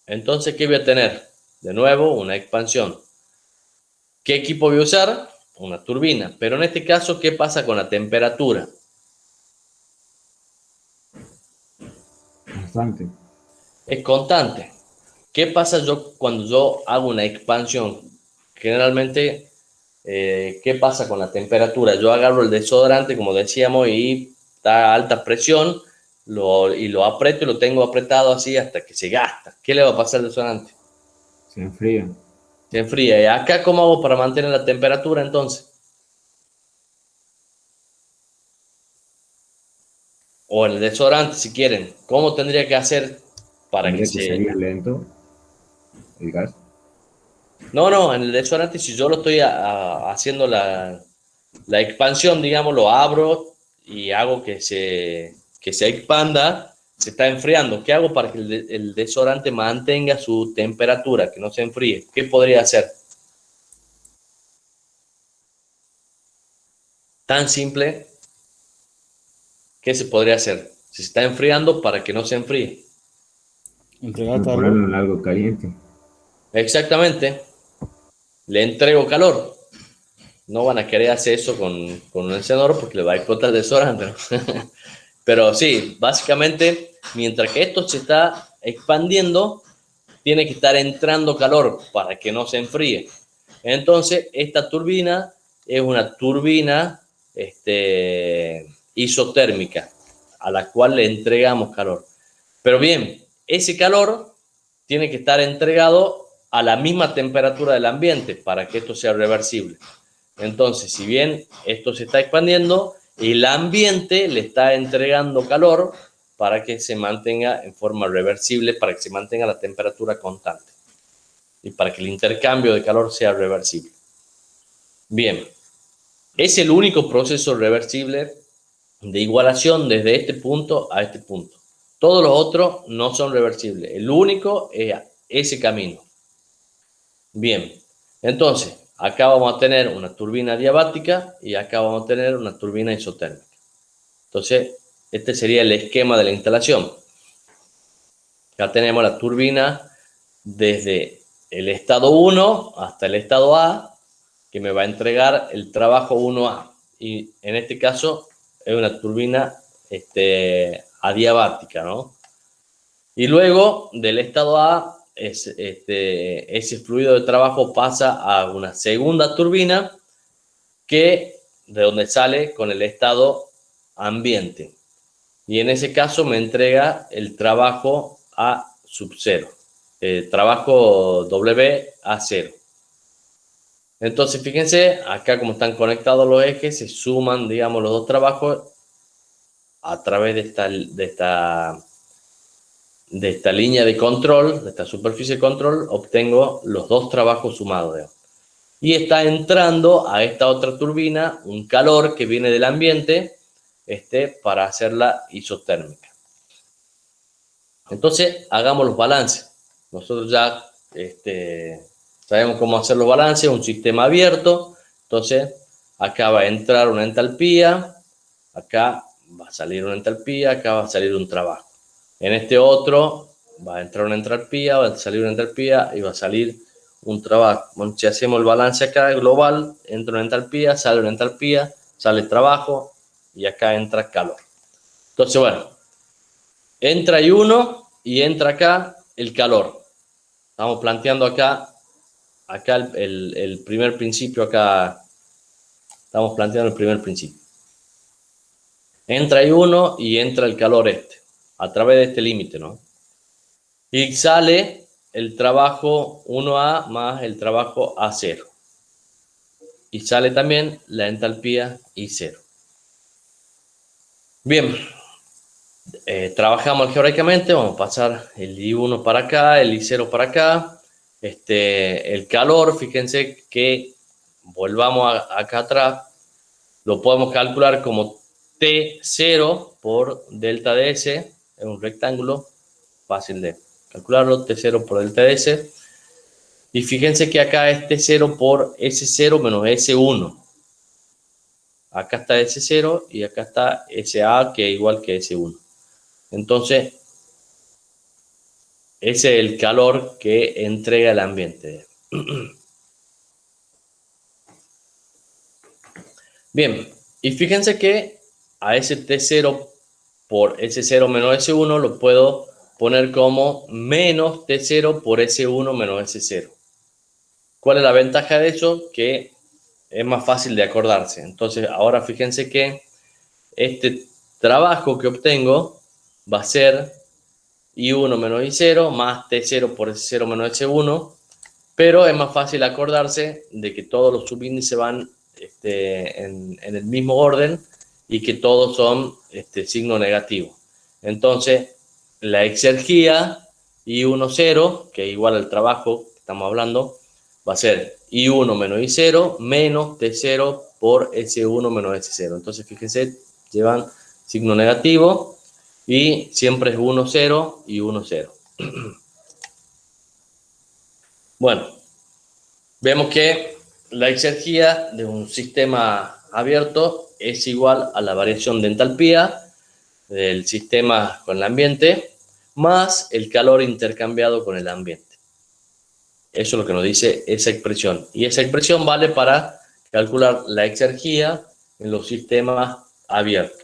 Entonces, ¿qué voy a tener? De nuevo, una expansión. ¿Qué equipo voy a usar? Una turbina. Pero en este caso, ¿qué pasa con la temperatura? Constante. Es constante. ¿Qué pasa cuando yo hago una expansión? Generalmente, ¿qué pasa con la temperatura? Yo agarro el desodorante, como decíamos, y está a alta presión, y lo aprieto y lo tengo apretado así hasta que se gasta. ¿Qué le va a pasar al desodorante? Se enfría. Se enfría. ¿Y acá cómo hago para mantener la temperatura entonces? O el desodorante, si quieren. ¿Cómo tendría que hacer para que Tendría que se... salir lento el gas. No, en el desodorante, si yo lo estoy haciendo la expansión, digamos, lo abro y hago que se expanda, se está enfriando. ¿Qué hago para que el desodorante mantenga su temperatura, que no se enfríe? ¿Qué podría hacer? Tan simple. ¿Qué se podría hacer? Si se está enfriando, para que no se enfríe. Entregar Ponerlo calor. en algo caliente. Exactamente. Le entrego calor. No van a querer hacer eso con un encendedor porque le va a explotar el desodorante, ¿no? Pero sí, básicamente, mientras que esto se está expandiendo, tiene que estar entrando calor para que no se enfríe. Entonces, esta turbina es una turbina isotérmica a la cual le entregamos calor. Pero bien, ese calor tiene que estar entregado a la misma temperatura del ambiente para que esto sea reversible. Entonces, si bien esto se está expandiendo, el ambiente le está entregando calor para que se mantenga en forma reversible, para que se mantenga la temperatura constante y para que el intercambio de calor sea reversible. Bien, es el único proceso reversible de igualación desde este punto a este punto. Todos los otros no son reversibles. El único es ese camino. Bien, entonces, acá vamos a tener una turbina adiabática y acá vamos a tener una turbina isotérmica. Entonces, este sería el esquema de la instalación. Ya tenemos la turbina desde el estado 1 hasta el estado A, que me va a entregar el trabajo 1A. Y en este caso es una turbina adiabática, ¿no? Y luego del estado A, ese fluido de trabajo pasa a una segunda turbina de donde sale con el estado ambiente. Y en ese caso me entrega el trabajo A sub 0, trabajo W a 0. Entonces, fíjense, acá como están conectados los ejes, se suman, digamos, los dos trabajos a través de esta línea de control, de esta superficie de control, obtengo los dos trabajos sumados, digamos. Y está entrando a esta otra turbina un calor que viene del ambiente para hacerla isotérmica. Entonces, hagamos los balances. Nosotros ya sabemos cómo hacer los balances, un sistema abierto. Entonces, acá va a entrar una entalpía, acá va a salir una entalpía, acá va a salir un trabajo. En este otro va a entrar una entalpía, va a salir una entalpía y va a salir un trabajo. Bueno, si hacemos el balance acá global, entra una entalpía, sale trabajo y acá entra calor. Entonces, bueno, entra I1 y entra acá el calor. Estamos planteando acá el primer principio, acá estamos planteando el primer principio. Entra I1 y entra el calor a través de este límite, ¿no? Y sale el trabajo 1A más el trabajo A0. Y sale también la entalpía I0. Bien, trabajamos algebraicamente, vamos a pasar el I1 para acá, el I0 para acá. El calor, fíjense que volvamos acá atrás, lo podemos calcular como T0 por delta de S, es un rectángulo, fácil de calcularlo, T0 por delta de S. Y fíjense que acá es T0 por S0 menos S1. Acá está S0 y acá está SA, que es igual que S1. Entonces, ese es el calor que entrega el ambiente. Bien, y fíjense que a ese T0 por S0 menos S1 lo puedo poner como menos T0 por S1 menos S0. ¿Cuál es la ventaja de eso? Que es más fácil de acordarse. Entonces, ahora fíjense que este trabajo que obtengo va a ser I1 menos I0 más T0 por S0 menos S1, pero es más fácil acordarse de que todos los subíndices van en el mismo orden y que todos son signo negativo. Entonces, la exergía I1 0, que es igual al trabajo que estamos hablando, va a ser I1 menos I0 menos T0 por S1 menos S0. Entonces, fíjense, llevan signo negativo y siempre es 1, 0 y 1, 0. Bueno, vemos que la exergía de un sistema abierto es igual a la variación de entalpía del sistema con el ambiente más el calor intercambiado con el ambiente. Eso es lo que nos dice esa expresión. Y esa expresión vale para calcular la exergía en los sistemas abiertos.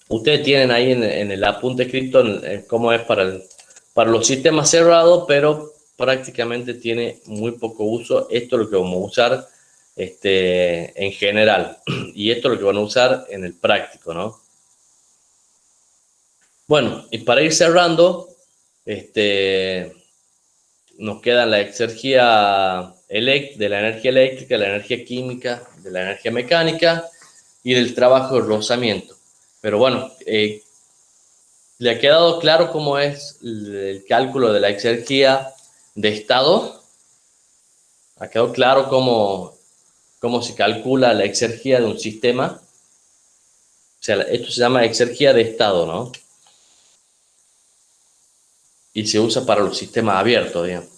Ustedes tienen ahí en el apunte escrito cómo es para los sistemas cerrados, pero prácticamente tiene muy poco uso. Esto es lo que vamos a usar en general. Y esto es lo que van a usar en el práctico, ¿no? Bueno, y para ir cerrando, nos queda la exergía de la energía eléctrica, la energía química, de la energía mecánica y del trabajo de rozamiento. Pero bueno, ¿le ha quedado claro cómo es el cálculo de la exergía de estado? ¿Ha quedado claro cómo se calcula la exergía de un sistema? O sea, esto se llama exergía de estado, ¿no? Y se usa para los sistemas abiertos, digamos.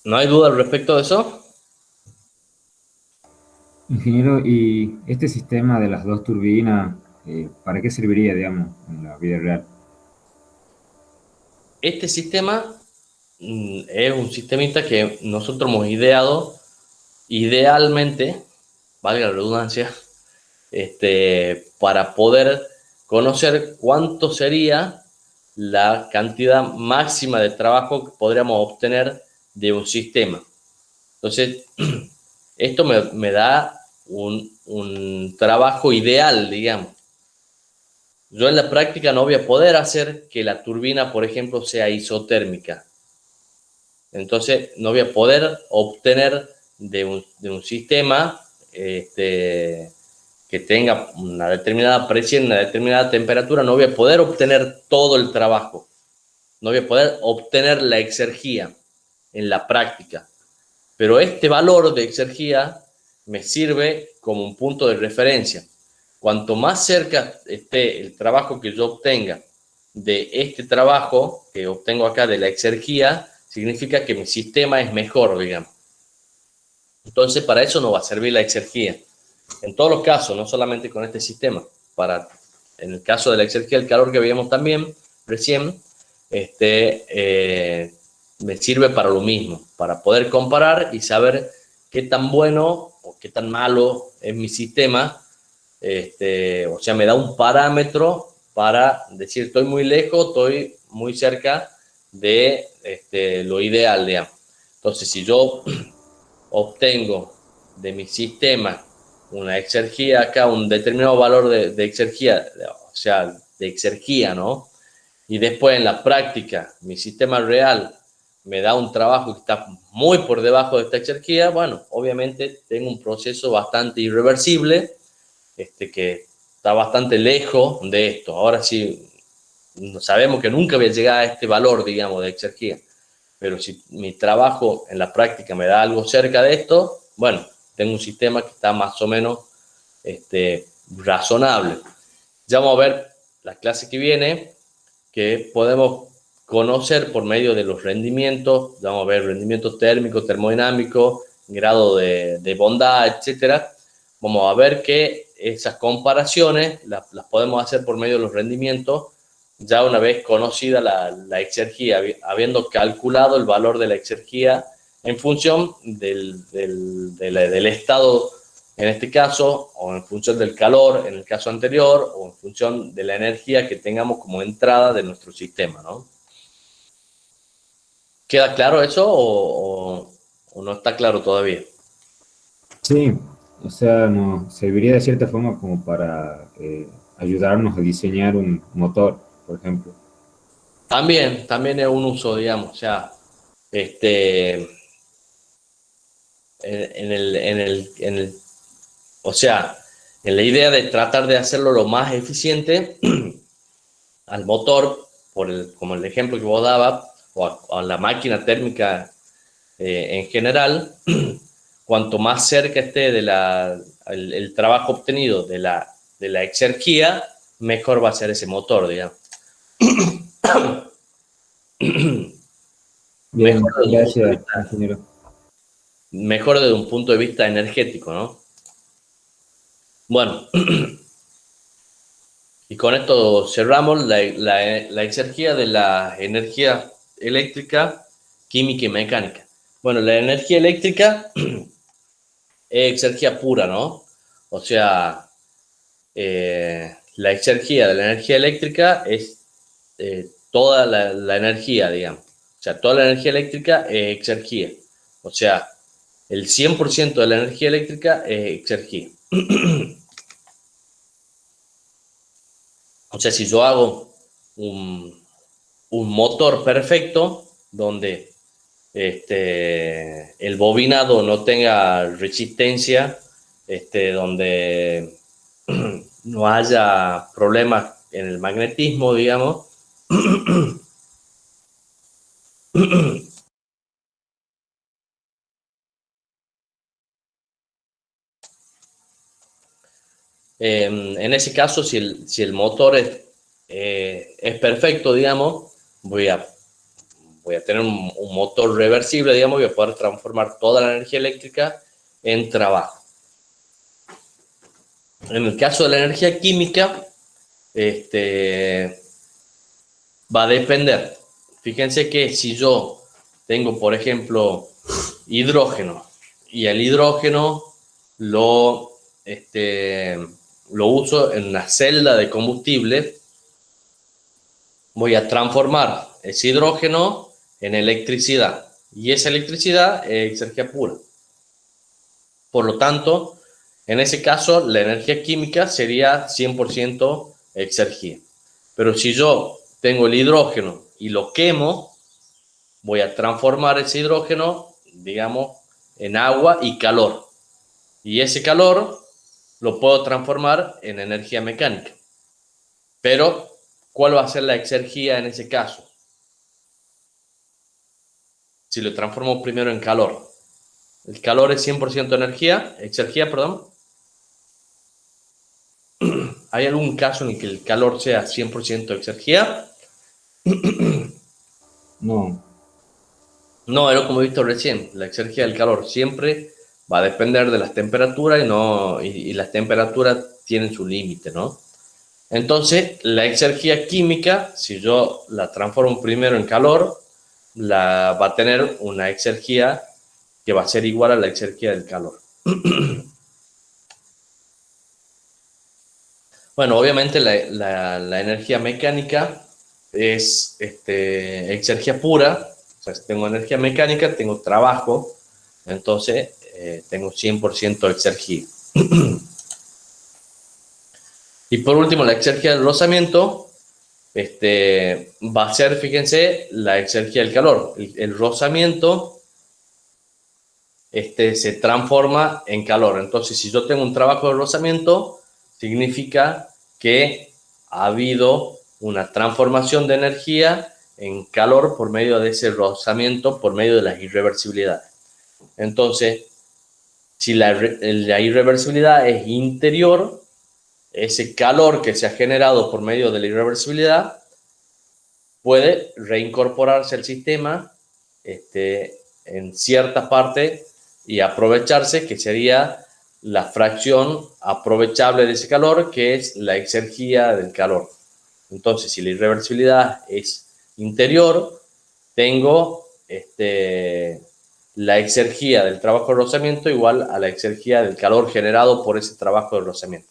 ¿No hay duda al respecto de eso? Ingeniero, ¿y este sistema de las dos turbinas, para qué serviría, digamos, en la vida real? Este sistema es un sistemita que nosotros hemos ideado idealmente, valga la redundancia, para poder conocer cuánto sería la cantidad máxima de trabajo que podríamos obtener de un sistema. Entonces, esto me da un trabajo ideal, digamos. Yo en la práctica no voy a poder hacer que la turbina, por ejemplo, sea isotérmica. Entonces, no voy a poder obtener de un sistema que tenga una determinada presión, una determinada temperatura, no voy a poder obtener todo el trabajo. No voy a poder obtener la exergía en la práctica. Pero este valor de exergía me sirve como un punto de referencia. Cuanto más cerca esté el trabajo que yo obtenga de este trabajo que obtengo acá de la exergía, significa que mi sistema es mejor, digamos. Entonces, para eso no va a servir la exergía. En todos los casos, no solamente con este sistema. En el caso de la exergía del calor que veíamos también recién, me sirve para lo mismo, para poder comparar y saber qué tan bueno o qué tan malo es mi sistema. O sea, me da un parámetro para decir estoy muy lejos, estoy muy cerca de lo ideal, digamos. Entonces, si yo obtengo de mi sistema una exergía acá, un determinado valor de exergía, o sea, de exergía, ¿no? Y después en la práctica, mi sistema real me da un trabajo que está muy por debajo de esta exergía, bueno, obviamente tengo un proceso bastante irreversible, que está bastante lejos de esto. Ahora sí, sabemos que nunca voy a llegar a este valor, digamos, de exergía. Pero si mi trabajo en la práctica me da algo cerca de esto, bueno, tengo un sistema que está más o menos razonable. Ya vamos a ver la clase que viene, que podemos conocer por medio de los rendimientos, vamos a ver rendimientos térmicos, termodinámicos, grado de bondad, etcétera. Vamos a ver que esas comparaciones las podemos hacer por medio de los rendimientos, ya una vez conocida la exergía, habiendo calculado el valor de la exergía en función del estado, en este caso, o en función del calor, en el caso anterior, o en función de la energía que tengamos como entrada de nuestro sistema, ¿no? ¿Queda claro eso o no está claro todavía? Sí, o sea, nos serviría de cierta forma como para ayudarnos a diseñar un motor, por ejemplo. También es un uso, digamos, o sea, o sea, en la idea de tratar de hacerlo lo más eficiente al motor, como el ejemplo que vos dabas, o a la máquina térmica en general, cuanto más cerca esté el trabajo obtenido de la exergía, mejor va a ser ese motor, digamos. Bien, Mejor desde un punto de gracias, vista, ingeniero. mejor desde un punto de vista energético, ¿no? Bueno, y con esto cerramos la exergía de la energía eléctrica, química y mecánica. Bueno, la energía eléctrica es exergía pura, ¿no? O sea, la exergía de la energía eléctrica es toda la energía, digamos. O sea, toda la energía eléctrica es exergía. O sea, el 100% de la energía eléctrica es exergía. O sea, si yo hago un motor perfecto donde el bobinado no tenga resistencia, donde no haya problemas en el magnetismo, digamos, en ese caso, si el motor es perfecto, digamos, voy a tener un motor reversible, digamos, voy a poder transformar toda la energía eléctrica en trabajo. En el caso de la energía química, va a depender. Fíjense que si yo tengo, por ejemplo, hidrógeno, y el hidrógeno lo uso en una celda de combustible, voy a transformar ese hidrógeno en electricidad. Y esa electricidad es energía pura. Por lo tanto, en ese caso, la energía química sería 100% exergía. Pero si yo tengo el hidrógeno y lo quemo, voy a transformar ese hidrógeno, digamos, en agua y calor. Y ese calor lo puedo transformar en energía mecánica. Pero, ¿cuál va a ser la exergía en ese caso? Si lo transformo primero en calor. El calor es 100% exergía, perdón. ¿Hay algún caso en el que el calor sea 100% exergía? No. No, era como he visto recién. La exergía del calor siempre va a depender de las temperaturas y las temperaturas tienen su límite, ¿no? Entonces, la exergía química, si yo la transformo primero en calor, va a tener una exergía que va a ser igual a la exergía del calor. Bueno, obviamente la energía mecánica es exergía pura. O sea, si tengo energía mecánica, tengo trabajo, entonces tengo 100% exergía. Y por último, la exergía del rozamiento va a ser, fíjense, la exergía del calor. El rozamiento se transforma en calor. Entonces, si yo tengo un trabajo de rozamiento, significa que ha habido una transformación de energía en calor por medio de ese rozamiento, por medio de las irreversibilidades. Entonces, si la irreversibilidad es interior, ese calor que se ha generado por medio de la irreversibilidad puede reincorporarse al sistema en cierta parte y aprovecharse, que sería la fracción aprovechable de ese calor, que es la exergía del calor. Entonces, si la irreversibilidad es interior, tengo la exergía del trabajo de rozamiento igual a la exergía del calor generado por ese trabajo de rozamiento.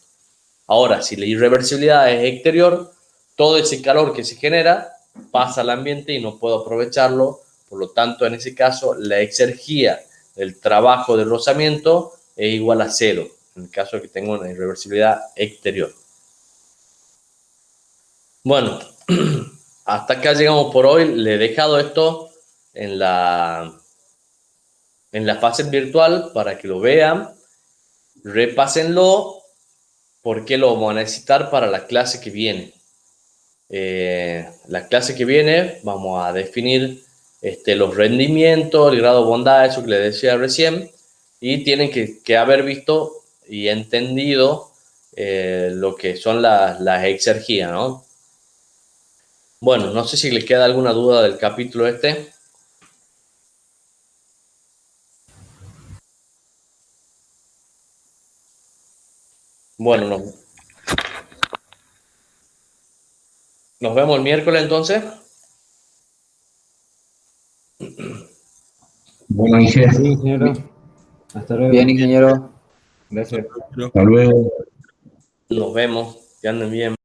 Ahora, si la irreversibilidad es exterior, todo ese calor que se genera pasa al ambiente y no puedo aprovecharlo. Por lo tanto, en ese caso, la exergía del trabajo de rozamiento es igual a 0, en el caso de que tenga una irreversibilidad exterior. Bueno, hasta acá llegamos por hoy. Le he dejado esto en la fase virtual para que lo vean. Repásenlo porque lo vamos a necesitar para la clase que viene. La clase que viene vamos a definir los rendimientos, el grado de bondad, eso que les decía recién, y tienen que haber visto y entendido lo que son las exergías, ¿no? Bueno, no sé si les queda alguna duda del capítulo este. Bueno, nos vemos el miércoles entonces. Bueno, Inge, Sí, ingeniero. Hasta luego. bien, ingeniero. Gracias. Hasta luego. Nos vemos. Que anden bien.